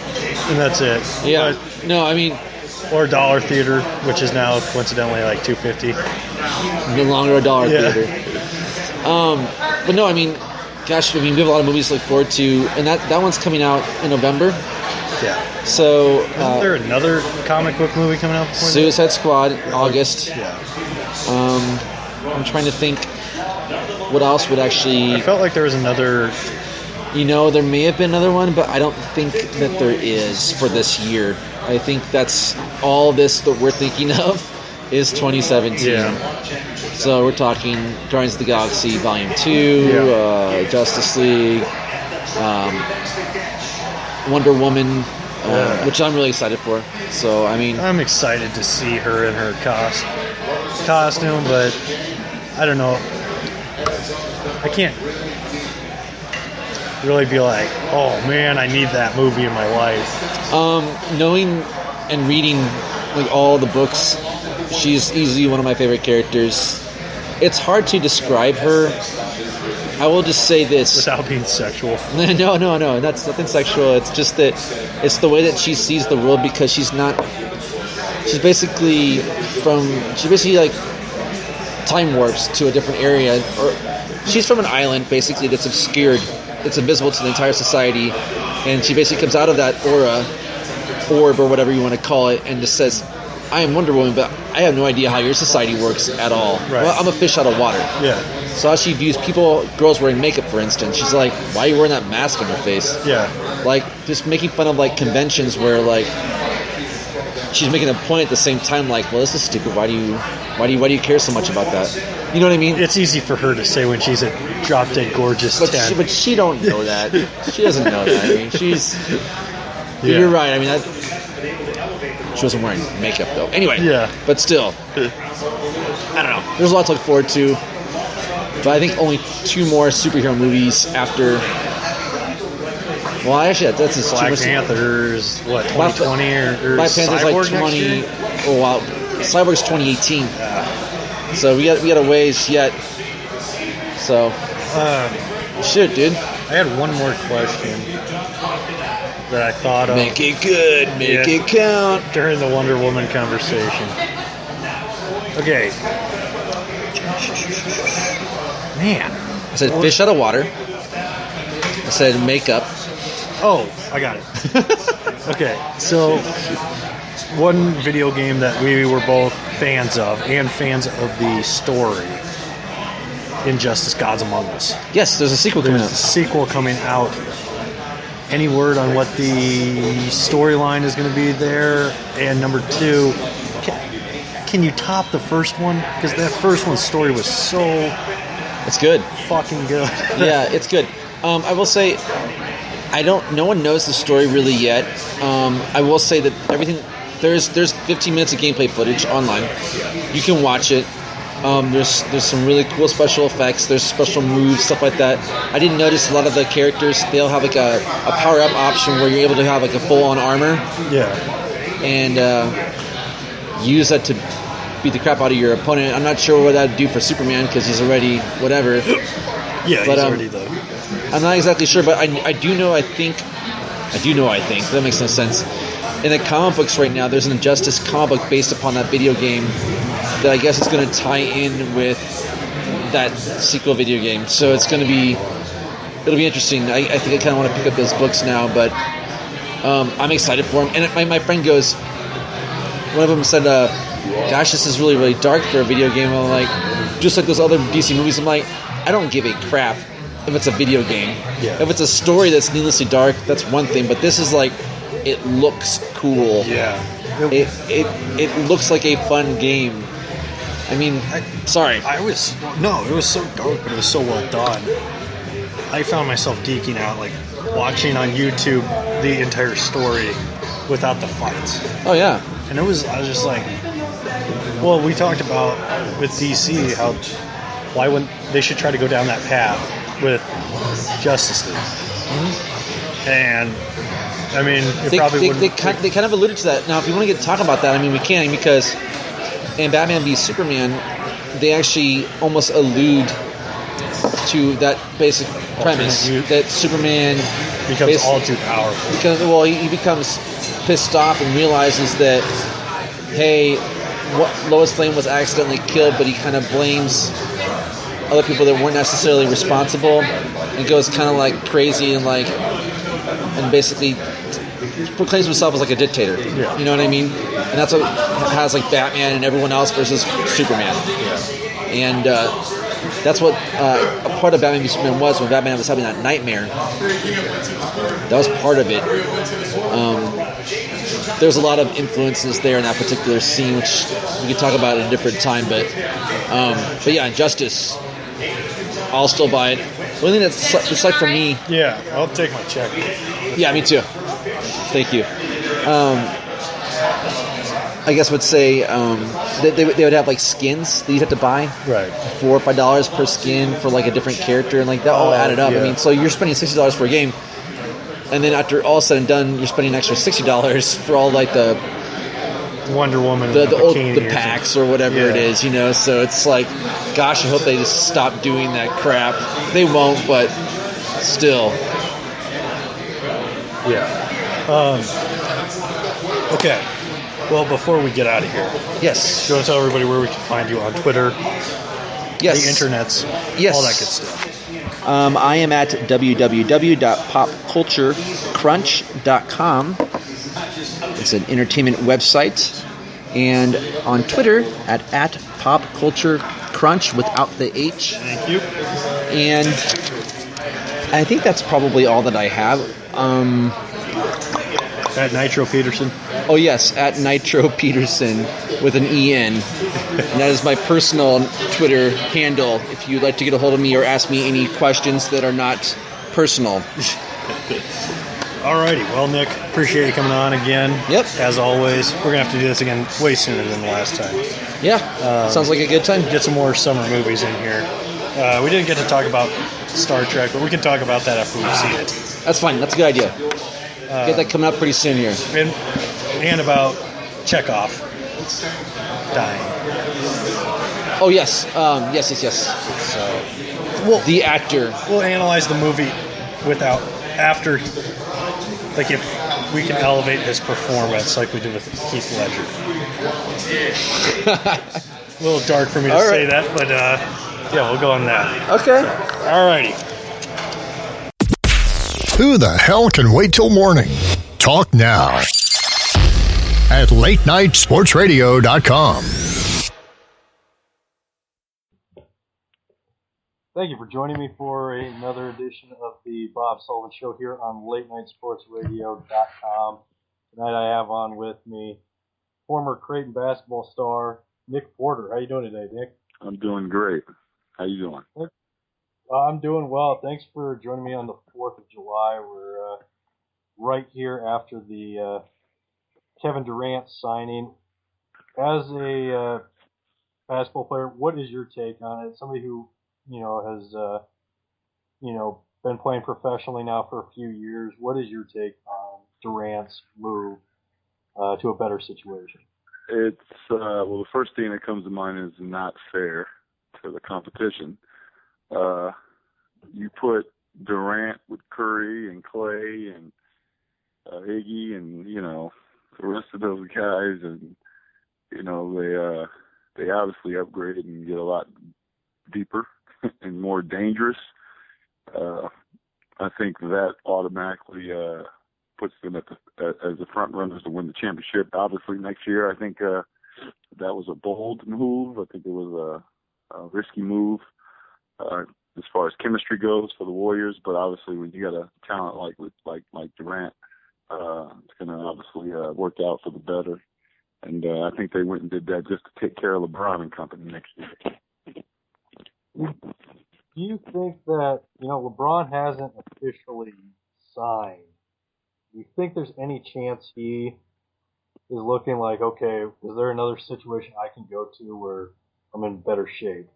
and that's it. Yeah. But, no, I mean, or dollar theater, which is now coincidentally like $2.50. No longer a dollar theater. But no, I mean, gosh, we have a lot of movies to look forward to, and that one's coming out in November. Yeah. So isn't there another comic book movie coming out before Suicide Squad, August. Yeah. I'm trying to think what else would actually... I felt like there was another... there may have been another one, but I don't think that there is for this year. I think that's all this that we're thinking of is 2017. Yeah. So we're talking Guardians of the Galaxy Volume 2, Justice League, Wonder Woman, which I'm really excited for. So, I mean... I'm excited to see her in her costume, but I don't know. I can't really be like, oh man, I need that movie in my life. Knowing and reading like all the books, she's easily one of my favorite characters. It's hard to describe her. I will just say this without being sexual. No, that's nothing sexual. It's just that it's the way that she sees the world, because she's basically like time warps to a different area, or she's from an island basically that's obscured. It's invisible to the entire society, and she basically comes out of that orb or whatever you want to call it, and just says, I am Wonder Woman, but I have no idea how your society works at all. Right. Well, I'm a fish out of water. Yeah. So how she views girls wearing makeup, for instance, she's like, why are you wearing that mask on your face? Yeah. Like, just making fun of like conventions where like she's making a point at the same time, like, well, this is stupid. Why do you care so much about that? You know what I mean? It's easy for her to say when she's a drop dead gorgeous 10. But she don't know that. She doesn't know that. I mean, she's... Yeah. You're right. I mean, she wasn't wearing makeup, though. Anyway. Yeah. But still. I don't know. There's a lot to look forward to. But I think only 2 more superhero movies after... Well, actually, that's a Black Panther's, what, 2020 or Black Panther's Cyborg like 20... Oh, wow. Cyborg's 2018. Yeah. So we got a ways yet. So... shit, dude. I had one more question that I thought of. Make it good. Make it count. During the Wonder Woman conversation. Okay. Man. I said fish out of water. I said makeup. Oh, I got it. Okay, so one video game that we were both fans of and fans of the story, Injustice: Gods Among Us. Yes, there's a sequel coming out. There's a sequel coming out. Any word on what the storyline is going to be there? And number two, can you top the first one? Because that first one's story was so... It's good. Fucking good. Yeah, it's good. I will say, no one knows the story really yet. I will say that everything... There's 15 minutes of gameplay footage online. You can watch it. There's some really cool special effects. There's special moves, stuff like that. I didn't notice a lot of the characters. They'll have like a power-up option where you're able to have like a full-on armor. Yeah. And use that to beat the crap out of your opponent. I'm not sure what that'd do for Superman because he's already whatever. Yeah, but, he's already the... I'm not exactly sure, but I do know. I think that makes no sense. In the comic books right now, there's an Injustice comic book based upon that video game that I guess is going to tie in with that sequel video game. So it'll be interesting. I think I kind of want to pick up those books now, but I'm excited for them. And my friend goes, one of them said, gosh, this is really, really dark for a video game. I'm like, just like those other DC movies, I'm like, I don't give a crap if it's a video game. Yeah. If it's a story that's needlessly dark, that's one thing. But this is like, it looks cool. Yeah. It looks like a fun game. I mean, it was so dark, but it was so well done. I found myself geeking out, like watching on YouTube the entire story without the fights. Oh yeah. And I was just like, well, we talked about with DC how why wouldn't they should try to go down that path with Justice League. Mm-hmm. And I mean, they kind of alluded to that. Now, if you want to talk about that, I mean, we can, because in Batman v Superman, they actually almost allude to that basic premise that Superman becomes all too powerful. He becomes pissed off and realizes that, hey, Lois Lane was accidentally killed, but he kind of blames other people that weren't necessarily responsible, and goes kind of like crazy and basically proclaims himself as like a dictator. Yeah. You know what I mean? And that's what has like Batman and everyone else versus Superman. Yeah. And that's what a part of Batman v Superman was when Batman was having that nightmare. That was part of it. There's a lot of influences there in that particular scene, which we could talk about at a different time. But yeah, Injustice, I'll still buy it. The only thing that's like for me... Yeah, I'll take my check. Yeah, me too. Thank you. I guess I would say they would have like skins that you'd have to buy. Right. $4 or $5 per skin for like a different character, and like that all added up. Yeah. I mean, so you're spending $60 for a game, and then after all said and done, you're spending an extra $60 for all like the Wonder Woman, the packs or whatever it is, you know. So it's like, gosh, I hope they just stop doing that crap. They won't, but still. Yeah. Okay. Well, before we get out of here, yes, do you want to tell everybody where we can find you on Twitter? Yes, the internets, yes, all that good stuff. I am at www.popculturecrunch.com. It's an entertainment website, and on Twitter at popculturecrunch without the H. Thank you. And I think that's probably all that I have. At Nitro Peterson. Oh yes, at Nitro Peterson with an EN. And that is my personal Twitter handle if you'd like to get a hold of me or ask me any questions that are not personal. Alrighty, well, Nick, appreciate you coming on again. Yep. As always, we're going to have to do this again way sooner than the last time. Yeah, sounds like a good time. Get some more summer movies in here. We didn't get to talk about Star Trek, but we can talk about that after we've seen it. That's fine. That's a good idea. Get that coming up pretty soon here. And about Chekhov dying. Oh, yes. Yes. So, the actor. We'll analyze the movie after, like, if we can elevate his performance like we did with Heath Ledger. A little dark for me to say that, but Yeah, we'll go on that. Okay. Alrighty. Who the hell can wait till morning? Talk now at latenightsportsradio.com. Thank you for joining me for another edition of the Bob Sullivan Show here on latenightsportsradio.com. Tonight I have on with me former Creighton basketball star Nick Porter. How you doing today, Nick? I'm doing great. How you doing? I'm doing well. Thanks for joining me on the 4th of July. We're right here after the Kevin Durant signing. As a basketball player, what is your take on it? Somebody who, has, been playing professionally now for a few years. What is your take on Durant's move to a better situation? It's, the first thing that comes to mind is not fair to the competition. You put Durant with Curry and Clay and Iggy and, the rest of those guys, and, they obviously upgraded and get a lot deeper and more dangerous. I think that automatically puts them as the front runners to win the championship. Obviously, next year, I think that was a bold move. I think it was a risky move as far as chemistry goes for the Warriors. But obviously, when you got a talent like Durant, it's going to obviously work out for the better. And I think they went and did that just to take care of LeBron and company next year. Do you think that, LeBron hasn't officially signed? Do you think there's any chance he is looking like, okay, is there another situation I can go to where I'm in better shape?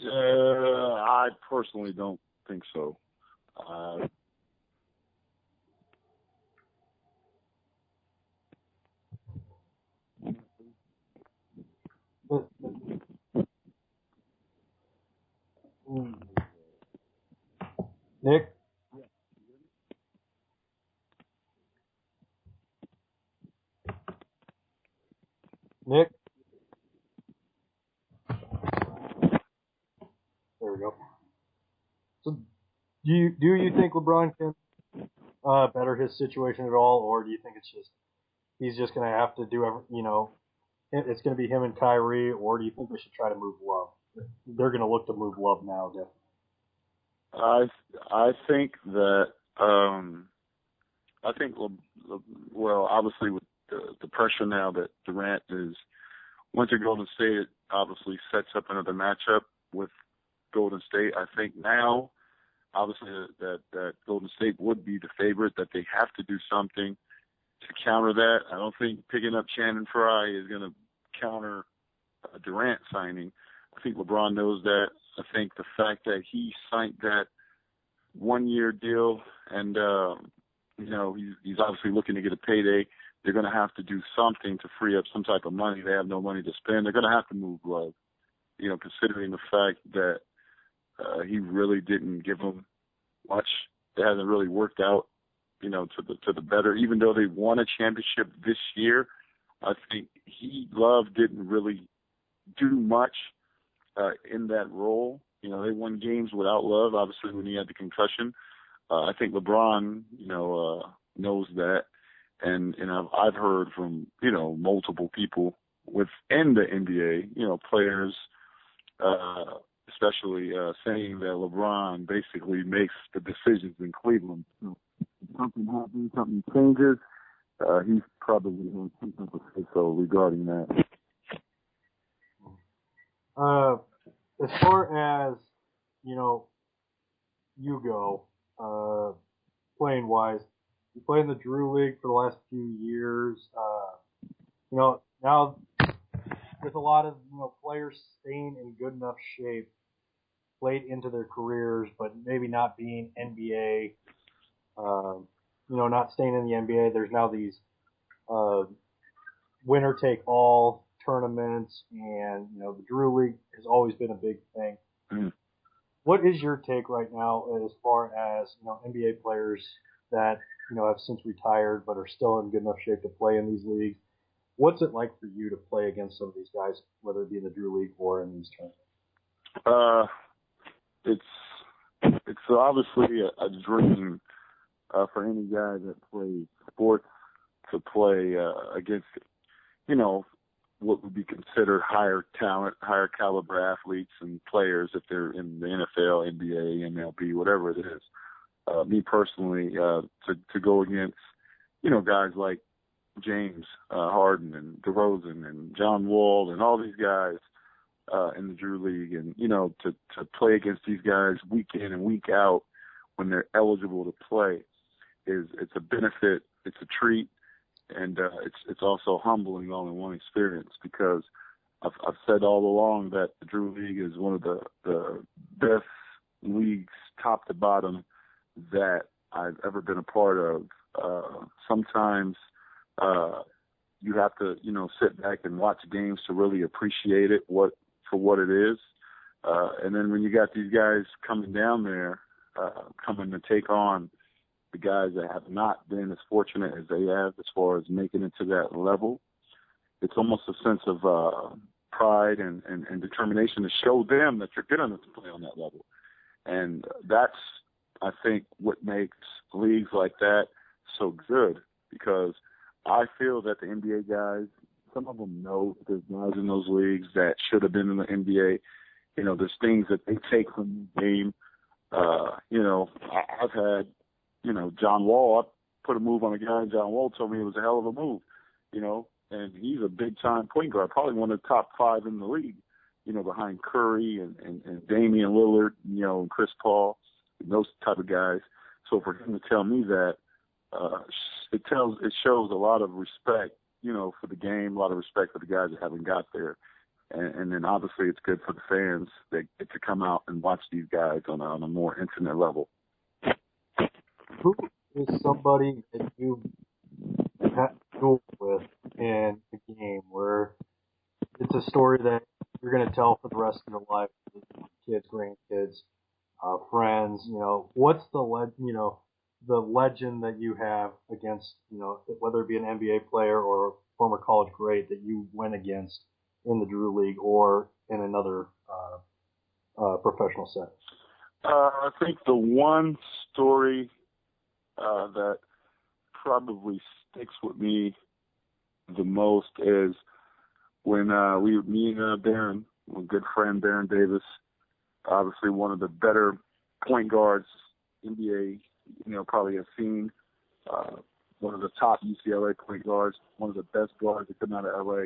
I personally don't think so. Nick? Nick? There we go. So, do you think LeBron can better his situation at all, or do you think it's just he's just going to have to do it's going to be him and Kyrie, or do you think they should try to move Love? They're going to look to move Love now, definitely. I think that obviously with the pressure now that Durant went to Golden State, it obviously sets up another matchup with Golden State. I think now, obviously, that Golden State would be the favorite, that they have to do something to counter that. I don't think picking up Shannon Fry is going to counter Durant signing. I think LeBron knows that. I think the fact that he signed that one-year deal and, he's obviously looking to get a payday. They're going to have to do something to free up some type of money. They have no money to spend. They're going to have to move Love, considering the fact that he really didn't give them much. It hasn't really worked out, to the better. Even though they won a championship this year, I think Love didn't really do much in that role. They won games without Love, obviously, when he had the concussion. I think LeBron, knows that. And I've heard from, multiple people within the NBA, players, especially saying that LeBron basically makes the decisions in Cleveland. Something happens, something changes, he's probably going to keep up a say so regarding that. As far as, you go, playing wise, you play in the Drew League for the last few years. Now with a lot of, players staying in good enough shape late into their careers, but maybe not being NBA, not staying in the NBA. There's now these winner take all tournaments, and the Drew League has always been a big thing. Mm-hmm. What is your take right now as far as NBA players that have since retired but are still in good enough shape to play in these leagues? What's it like for you to play against some of these guys, whether it be in the Drew League or in these tournaments? It's obviously a dream for any guy that plays sports to play against, what would be considered higher talent, higher caliber athletes and players if they're in the NFL, NBA, MLB, whatever it is. Me personally, to go against, guys like James Harden and DeRozan and John Wall and all these guys in the Drew League, and to play against these guys week in and week out when they're eligible to play it's a benefit, it's a treat, and it's also humbling all in one experience, because I've said all along that the Drew League is one of the best leagues, top to bottom, that I've ever been a part of. Sometimes you have to, sit back and watch games to really appreciate it for what it is. And then when you got these guys coming down there, coming to take on the guys that have not been as fortunate as they have as far as making it to that level, it's almost a sense of pride and determination to show them that you're good enough to play on that level. And that's, I think, what makes leagues like that so good, because I feel that the NBA guys, some of them know there's guys in those leagues that should have been in the NBA. There's things that they take from the game. I've had, John Wall, I put a move on a guy, and John Wall told me it was a hell of a move, and he's a big-time point guard, probably one of the top 5 in the league, behind Curry and Damian Lillard, and Chris Paul, and those type of guys. So for him to tell me that, it shows a lot of respect, for the game, a lot of respect for the guys that haven't got there. And then obviously it's good for the fans that get to come out and watch these guys on a more intimate level. Who is somebody that you had to duel with in the game where it's a story that you're going to tell for the rest of your life, kids, grandkids, friends? What's the legend that you have against, whether it be an NBA player or a former college great that you went against in the Drew League or in another professional setting? I think the one story that probably sticks with me the most is when me and Baron, my good friend Baron Davis, obviously one of the better point guards NBA, probably have seen, one of the top UCLA point guards, one of the best guards that come out of LA,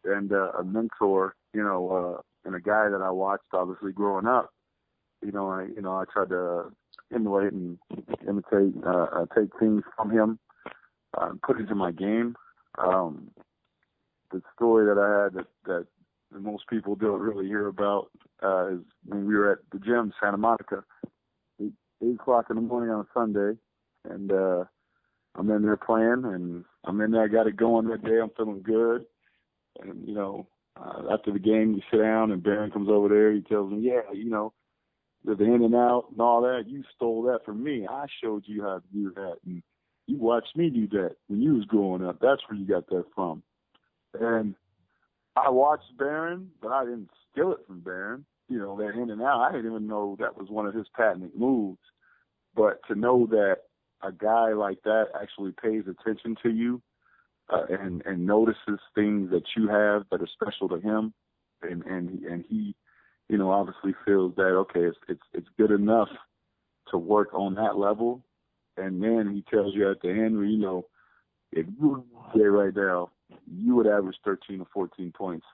and a mentor, and a guy that I watched obviously growing up. I tried to emulate and imitate, take things from him, put into my game. The story that I had that most people don't really hear about is when we were at the gym, Santa Monica, 8 o'clock in the morning on a Sunday, and I'm in there playing, and I'm in there, I got it going that day, I'm feeling good, and, after the game, you sit down, and Barron comes over there, he tells me, the in and out and all that, you stole that from me. I showed you how to do that, and you watched me do that when you was growing up. That's where you got that from. And I watched Barron, but I didn't steal it from Barron. That in and out, I didn't even know that was one of his patented moves. But to know that a guy like that actually pays attention to you and notices things that you have that are special to him, and he obviously feels that, okay, it's good enough to work on that level. And then he tells you at the end, if you say right now, you would average 13 or 14 points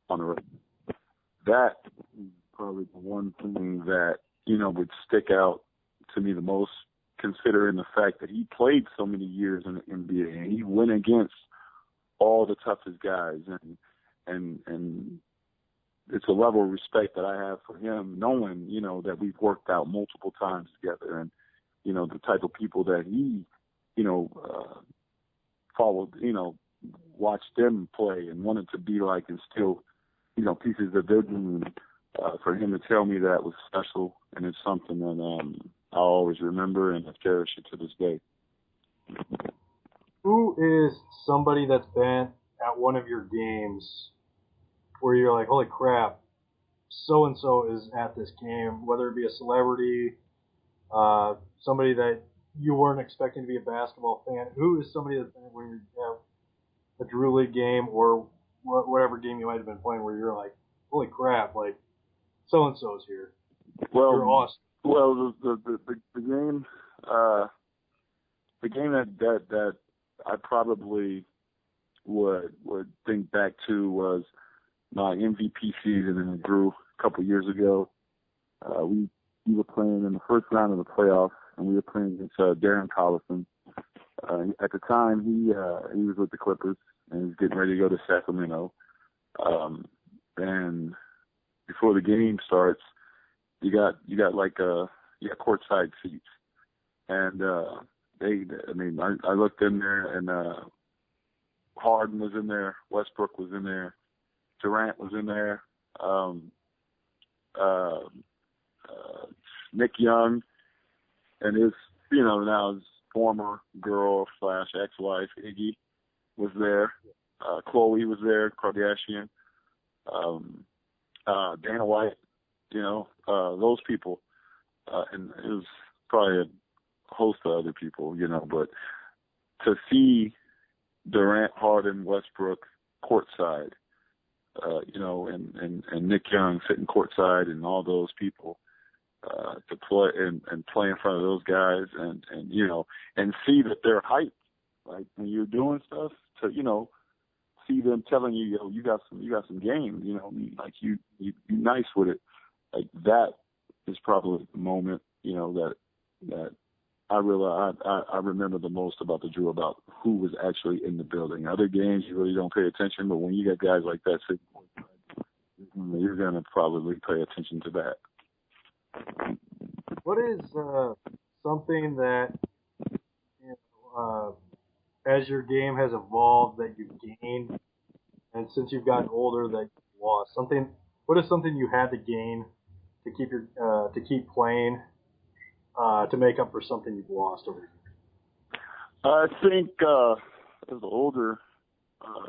on a regular. That is probably the one thing that, would stick out to me the most, considering the fact that he played so many years in the NBA and he went against all the toughest guys, and it's a level of respect that I have for him, knowing, that we've worked out multiple times together, and, the type of people that he, followed, watched them play and wanted to be like, and still, pieces of their dream. For him to tell me that was special, and it's something that I'll always remember and cherish it to this day. Who is somebody that's been at one of your games where you're like, holy crap, so-and-so is at this game, whether it be a celebrity, somebody that you weren't expecting to be a basketball fan? Who is somebody that when you have a Drew League game or whatever game you might have been playing where you're like, holy crap, like, so-and-so's here. Well, you're awesome. Well, the game that I probably would think back to was my MVP season in Drew a couple years ago. We were playing in the first round of the playoffs, and we were playing against Darren Collison. At the time, he was with the Clippers, and he was getting ready to go to Sacramento. And before the game starts, you got courtside seats, and I looked in there, and Harden was in there, Westbrook was in there, Durant was in there, Nick Young, and his now his former girl / ex-wife Iggy was there, Chloe was there, Kardashian, Dana White, those people, and it was probably a host of other people, but to see Durant, Harden, Westbrook courtside, and Nick Young sitting courtside, and all those people to play and play in front of those guys, and see that they're hyped, like when you're doing stuff, to see them telling you, you got some game, like you nice with it, like that is probably the moment that I realize I remember the most about the Drew, about who was actually in the building. Other games you really don't pay attention, but when you got guys like that sitting, you're gonna probably pay attention to that. What is something that as your game has evolved that you've gained, and since you've gotten older that you've lost? What is something you had to gain to keep playing? To make up for something you've lost over the years? I think as an older,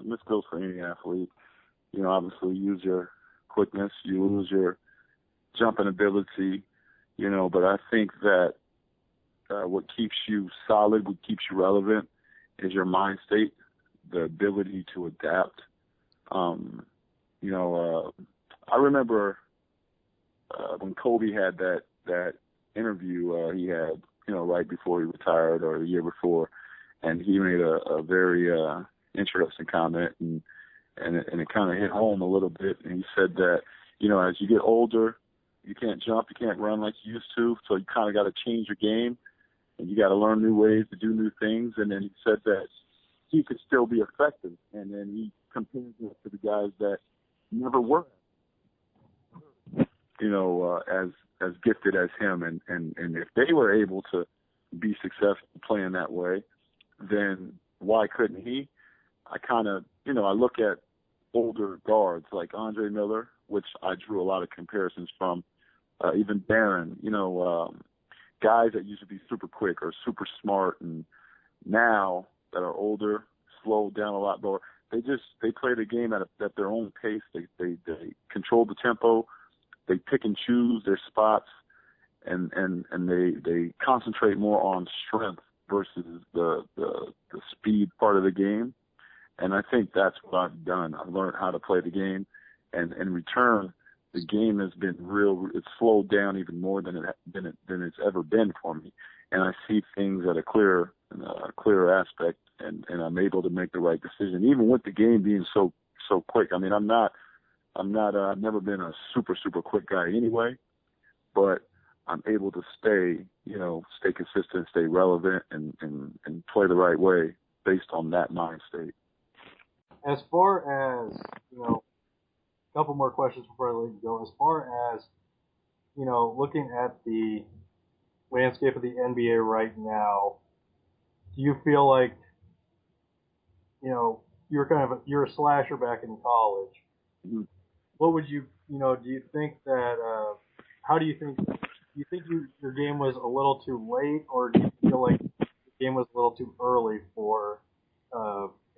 this goes for any athlete, obviously you lose your quickness, you lose your jumping ability, but I think that what keeps you solid, what keeps you relevant is your mind state, the ability to adapt. I remember when Kobe had that interview he had, right before he retired or the year before, and he made a very interesting comment, and it kind of hit home a little bit. And he said that, as you get older, you can't jump, you can't run like you used to, so you kind of got to change your game, and you got to learn new ways to do new things. And then he said that he could still be effective, and then he compared it to the guys that never were, as gifted as him, and if they were able to be successful playing that way, then why couldn't he? I kind of, I look at older guards like Andre Miller, which I drew a lot of comparisons from, even Barron, guys that used to be super quick or super smart, and now that are older, slowed down a lot more. They play the game at their own pace. They control the tempo. They pick and choose their spots, and they concentrate more on strength versus the speed part of the game. And I think that's what I've done. I've learned how to play the game, and in return, the game has been it's slowed down even more than it's ever been for me. And I see things at a clearer aspect, and I'm able to make the right decision, even with the game being so quick. I mean, I've never been a super quick guy anyway, but I'm able to stay consistent, stay relevant, and play the right way based on that mind state. As far as, a couple more questions before I let you go. As far as, looking at the landscape of the NBA right now, do you feel like, you're a slasher back in college? Mm-hmm. What would you, do you think that, do you think your game was a little too late, or do you feel like the game was a little too early for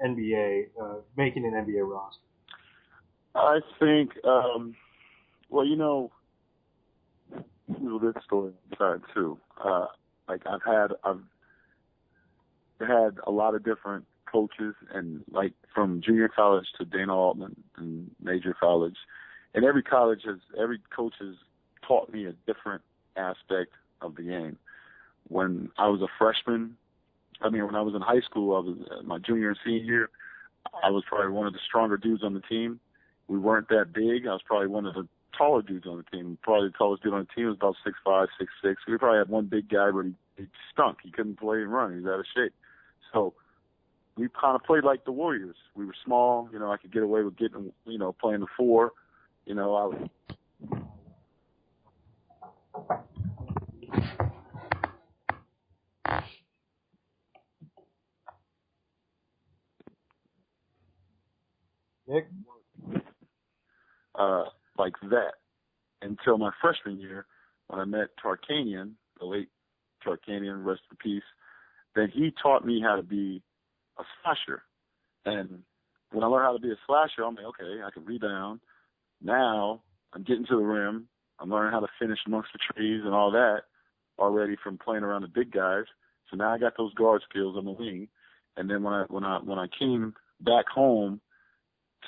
NBA, making an NBA roster? I think, Well, this story inside too. Like I've had a lot of different coaches, and like from junior college to Dana Altman and major college, and every coach has taught me a different aspect of the game. When I was a freshman, when I was in high school, I was my junior and senior year, I was probably one of the stronger dudes on the team. We weren't that big. I was probably one of the taller dudes on the team. Probably the tallest dude on the team was about 6'5", 6'6". We probably had one big guy, but he stunk. He couldn't play and run. He was out of shape. So we kind of played like the Warriors. We were small. I could get away with getting, playing the 4. I was. Nick? Like that until my freshman year when I met Tarkanian, the late Tarkanian, rest in peace. Then he taught me how to be a slasher. And when I learned how to be a slasher, I'm like, okay, I can rebound. Now I'm getting to the rim. I'm learning how to finish amongst the trees and all that already from playing around the big guys. So now I got those guard skills on the wing. And then when I came back home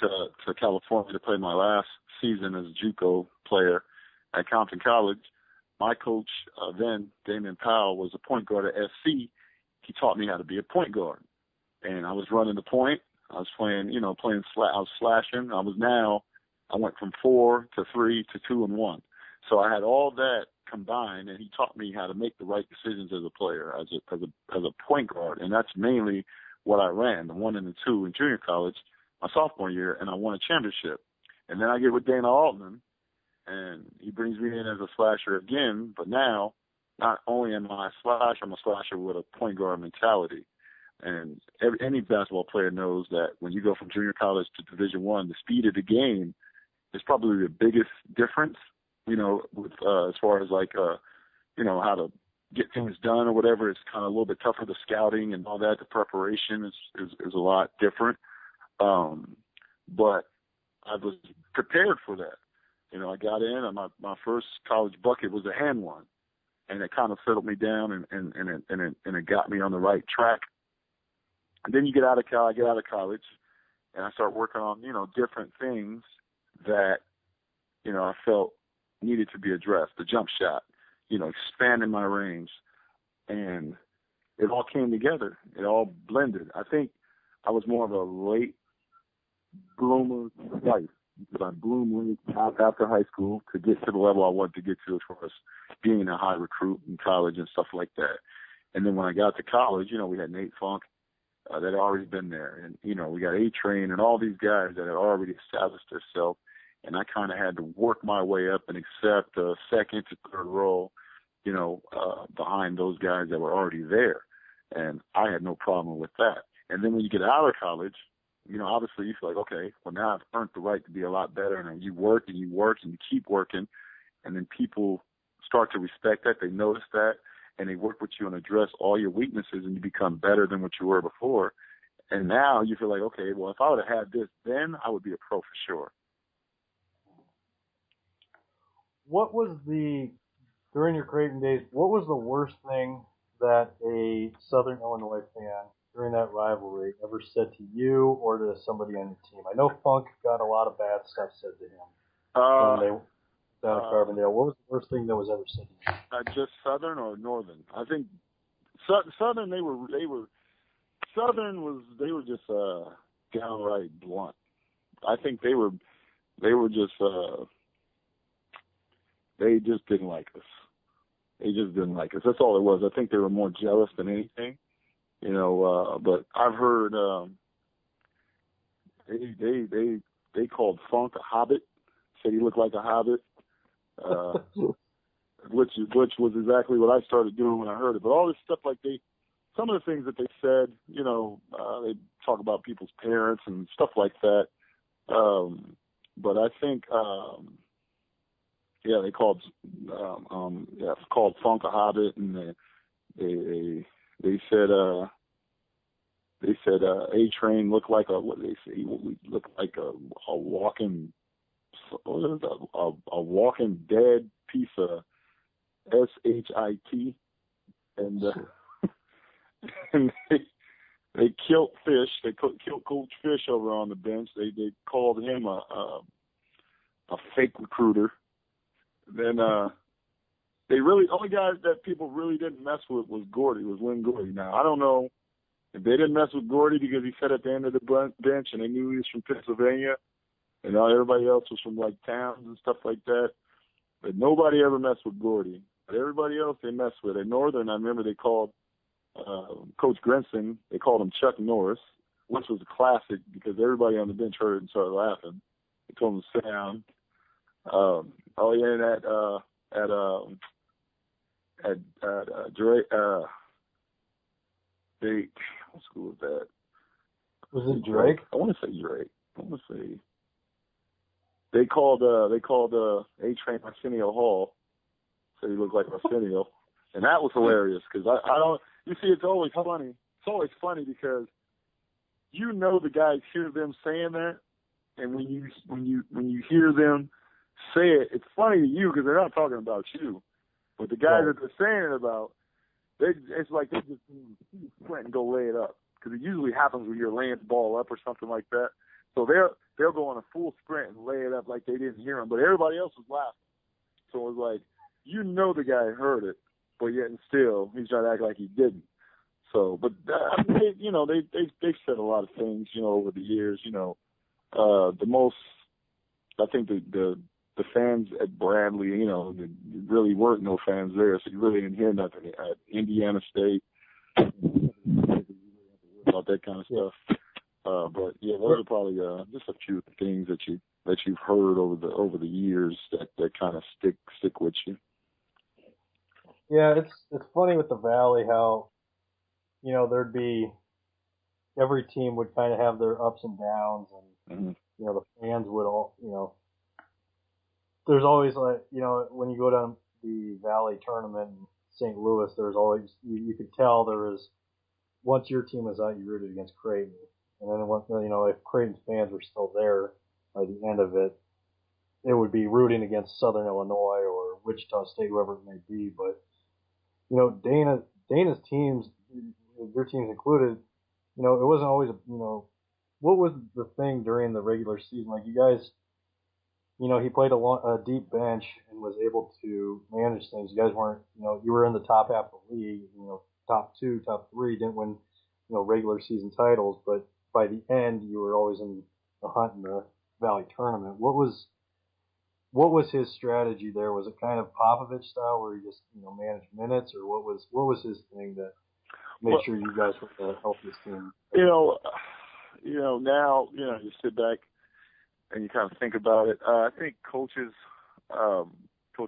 to California to play my last season as a JUCO player at Compton College, my coach then, Damian Powell, was a point guard at SC. He taught me how to be a point guard. And I was running the point. I was playing, I was slashing. I went from 4 to 3 to 2 and 1. So I had all that combined, and he taught me how to make the right decisions as a player, as a point guard. And that's mainly what I ran, the 1 and the 2 in junior college, my sophomore year, and I won a championship. And then I get with Dana Altman, and he brings me in as a slasher again, but now not only am I a slasher, I'm a slasher with a point guard mentality. And any basketball player knows that when you go from junior college to Division I, the speed of the game is probably the biggest difference, with as far as like, how to get things done or whatever. It's kind of a little bit tougher. The scouting and all that, the preparation is a lot different. But I was prepared for that. I got in, and my first college bucket was a hand one, and it kind of settled me down and it got me on the right track. And then I get out of college, and I start working on, different things that, I felt needed to be addressed. The jump shot, expanding my range, and it all came together. It all blended. I think I was more of a late bloomer life, because I bloomed after high school to get to the level I wanted to get to as far as being a high recruit in college and stuff like that. And then when I got to college, we had Nate Funk that had already been there. And, we got A-Train and all these guys that had already established themselves. And I kind of had to work my way up and accept a second to third role, behind those guys that were already there. And I had no problem with that. And then when you get out of college, obviously you feel like, okay, well, now I've earned the right to be a lot better. And you work and you work and you keep working. And then people start to respect that. They notice that, and they work with you and address all your weaknesses, and you become better than what you were before. And now you feel like, okay, well, if I would have had this then, I would be a pro for sure. What was during your Creighton days, what was the worst thing that a Southern Illinois fan during that rivalry ever said to you or to somebody on your team? I know Funk got a lot of bad stuff said to him when they were down at Carbondale. What was the worst thing that was ever said to you? Just Southern or Northern? I think Southern, they were just downright blunt. I think they were just they just didn't like us. They just didn't like us. That's all it was. I think they were more jealous than anything, but I've heard they called Funk a hobbit. Said he looked like a hobbit, which was exactly what I started doing when I heard it. But all this stuff, some of the things that they said, they talk about people's parents and stuff like that. But I think, they called Funk a hobbit, and they said A-Train looked like he looked like a walking a walking dead piece of shit, and and they killed Fish. They killed Coach Fish over on the bench. They called him a fake recruiter. Then they really only guy that people really didn't mess with was Lynn Gordy. Now I don't know if they didn't mess with Gordy because he sat at the end of the bench and they knew he was from Pennsylvania, and everybody else was from like towns and stuff like that. But nobody ever messed with Gordy. But everybody else they messed with. At Northern, I remember they called Coach Grinson. They called him Chuck Norris, which was a classic because everybody on the bench heard it and started laughing. They told him to sit down. At Drake, what school was that? Was it Drake? I want to say Drake. They called A-Train Arsenio Hall. So he looked like Arsenio. And that was hilarious because I don't, you see, it's always funny. It's always funny because the guys hear them saying that, and when you hear them say it, it's funny to you because they're not talking about you. But the guys that they're saying it about, it's like they just sprint and go lay it up because it usually happens when you're laying the ball up or something like that. So they'll go on a full sprint and lay it up like they didn't hear him, but everybody else was laughing. So it was like, the guy heard it, but yet and still he's trying to act like he didn't. So, but they've said a lot of things, over the years. The most, I think the fans at Bradley, there really weren't no fans there, so you really didn't hear nothing at Indiana State about that kind of stuff. But yeah, those are probably just a few things that you've heard over the years that kind of stick with you. Yeah, it's funny with the Valley how, there'd be every team would kind of have their ups and downs, and the fans would all, there's always like, when you go down the Valley tournament in St. Louis, there's always you could tell there was once your team was out, you rooted against Creighton, and then if Creighton's fans were still there by the end of it, it would be rooting against Southern Illinois or Wichita State, whoever it may be. But Dana's teams, your teams included, it wasn't always what was the thing during the regular season? Like you guys, he played a deep bench and was able to manage things. You guys weren't, you were in the top half of the league, top 2, top 3, didn't win, regular season titles, but by the end you were always in the hunt in the Valley tournament. What was his strategy there? Was it kind of Popovich style where he just, managed minutes, or what was his thing that made sure you guys were the healthiest team? Now, you sit back and you kind of think about it. I think Coach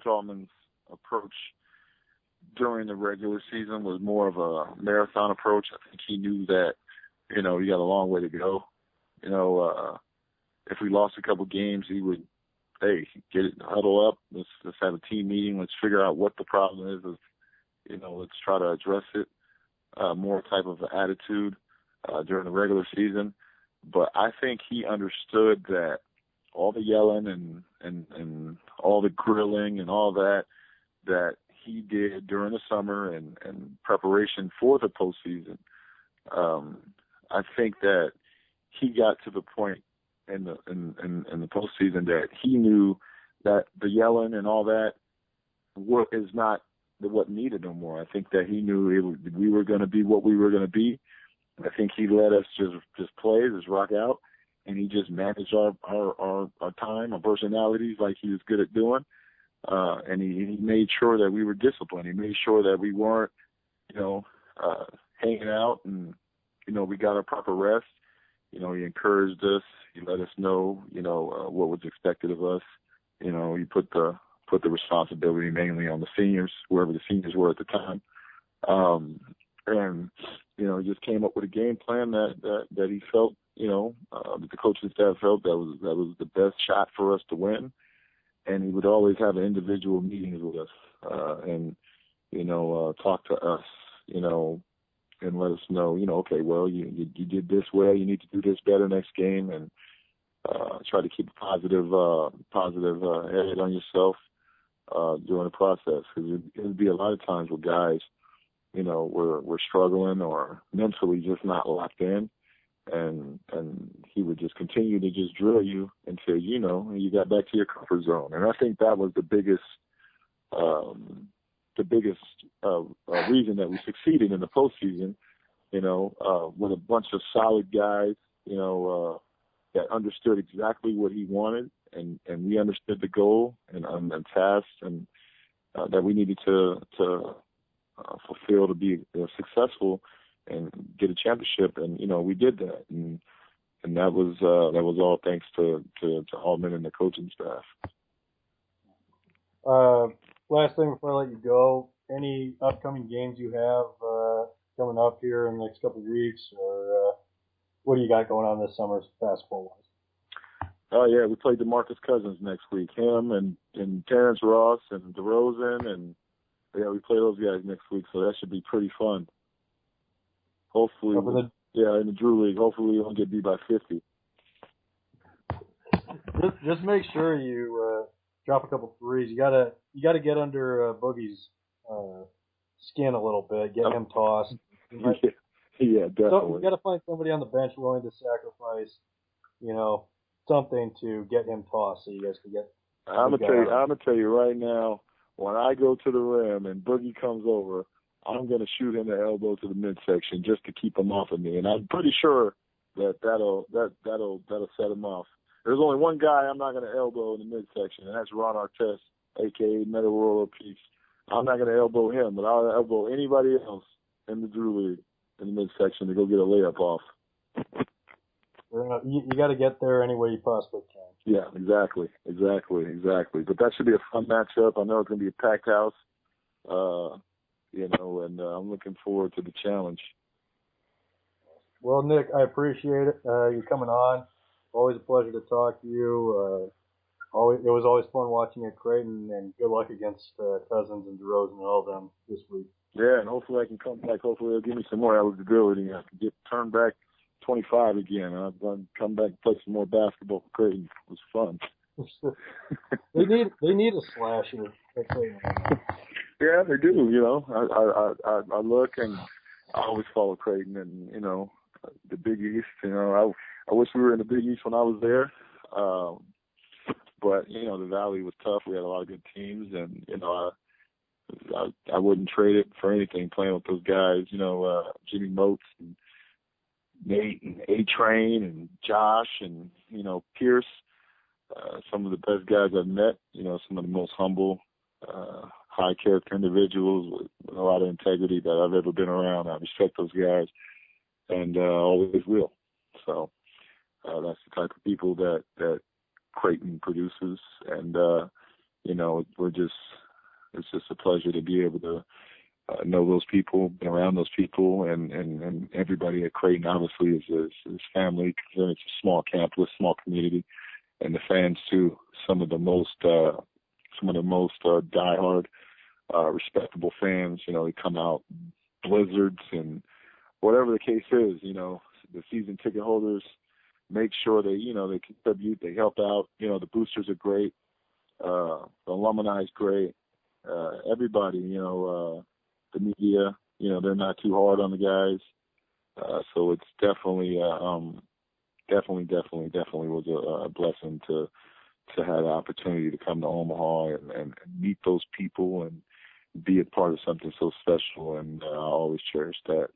Allman's approach during the regular season was more of a marathon approach. I think he knew that, you got a long way to go. If we lost a couple games, he would, get it, huddle up. Let's have a team meeting. Let's figure out what the problem is. Let's try to address it. More type of attitude during the regular season. But I think he understood that all the yelling and all the grilling and all that he did during the summer and preparation for the postseason, I think that he got to the point in the postseason that he knew that the yelling and all that is not what needed no more. I think that he knew we were going to be what we were going to be. I think he let us just play, just rock out, and he just managed our time, our personalities like he was good at doing. And he made sure that we were disciplined. He made sure that we weren't, hanging out and, we got our proper rest. He encouraged us. He let us know, what was expected of us. He put the responsibility mainly on the seniors, whoever the seniors were at the time. And, he just came up with a game plan that he felt, that the coaching staff felt that was the best shot for us to win. And he would always have individual meetings with us, and, talk to us, and let us know, okay, well, you did this well, you need to do this better next game. And try to keep a positive head on yourself during the process, because it'd be a lot of times with guys, we're struggling or mentally just not locked in, and he would just continue to just drill you until you got back to your comfort zone. And I think that was the biggest reason that we succeeded in the postseason. With a bunch of solid guys, that understood exactly what he wanted, and we understood the goal and tasks and that we needed to fulfill to be successful and get a championship. And we did that, and that was all thanks to Altman and the coaching staff. Last thing before I let you go, any upcoming games you have coming up here in the next couple of weeks, or what do you got going on this summer basketball-wise? Oh, yeah, we played DeMarcus Cousins next week. Him and Terrence Ross and DeRozan, and yeah, we play those guys next week, so that should be pretty fun. Hopefully, in the Drew League, hopefully we don't get beat by 50. Just make sure you drop a couple threes. You gotta get under Boogie's skin a little bit, get him tossed. Yeah, definitely. So you got to find somebody on the bench willing to sacrifice, something to get him tossed, so you guys can get. I'm gonna tell you right now. When I go to the rim and Boogie comes over, I'm gonna shoot him the elbow to the midsection just to keep him off of me, and I'm pretty sure that'll set him off. There's only one guy I'm not gonna elbow in the midsection, and that's Ron Artest, aka Meta World Peace. I'm not gonna elbow him, but I'll elbow anybody else in the Drew League in the midsection to go get a layup off. You got to get there any way you possibly can. Yeah, exactly. But that should be a fun matchup. I know it's going to be a packed house, and I'm looking forward to the challenge. Well, Nick, I appreciate it. You coming on. Always a pleasure to talk to you. It was always fun watching you at Creighton, and good luck against Cousins and DeRozan and all of them this week. Yeah, and hopefully I can come back. Hopefully they'll give me some more eligibility. I can get turned back 25 again. I'm going to come back and play some more basketball for Creighton. It was fun. They need a slasher. Yeah, they do. I look, and I always follow Creighton, and the Big East. I wish we were in the Big East when I was there. But the Valley was tough. We had a lot of good teams, and I wouldn't trade it for anything playing with those guys. Jimmy Moats and Nate and A-Train and Josh and Pierce. Some of the best guys I've met. Some of the most humble, high character individuals with a lot of integrity that I've ever been around. I respect those guys, and always will. So that's the type of people that Creighton produces, and it's just a pleasure to be able to know those people, been around those people, and everybody at Creighton obviously is family, because it's a small campus, small community, and the fans too. Some of the most diehard, respectable fans. They come out blizzards and whatever the case is. The season ticket holders make sure they contribute, they help out. The boosters are great, the alumni is great. Everybody, the media, they're not too hard on the guys. So it's definitely was a blessing to have the opportunity to come to Omaha and meet those people and be a part of something so special. And I always cherish that.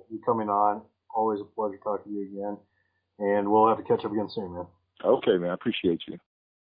You coming on, always a pleasure talking to you again. And we'll have to catch up again soon, man. Okay, man. I appreciate you.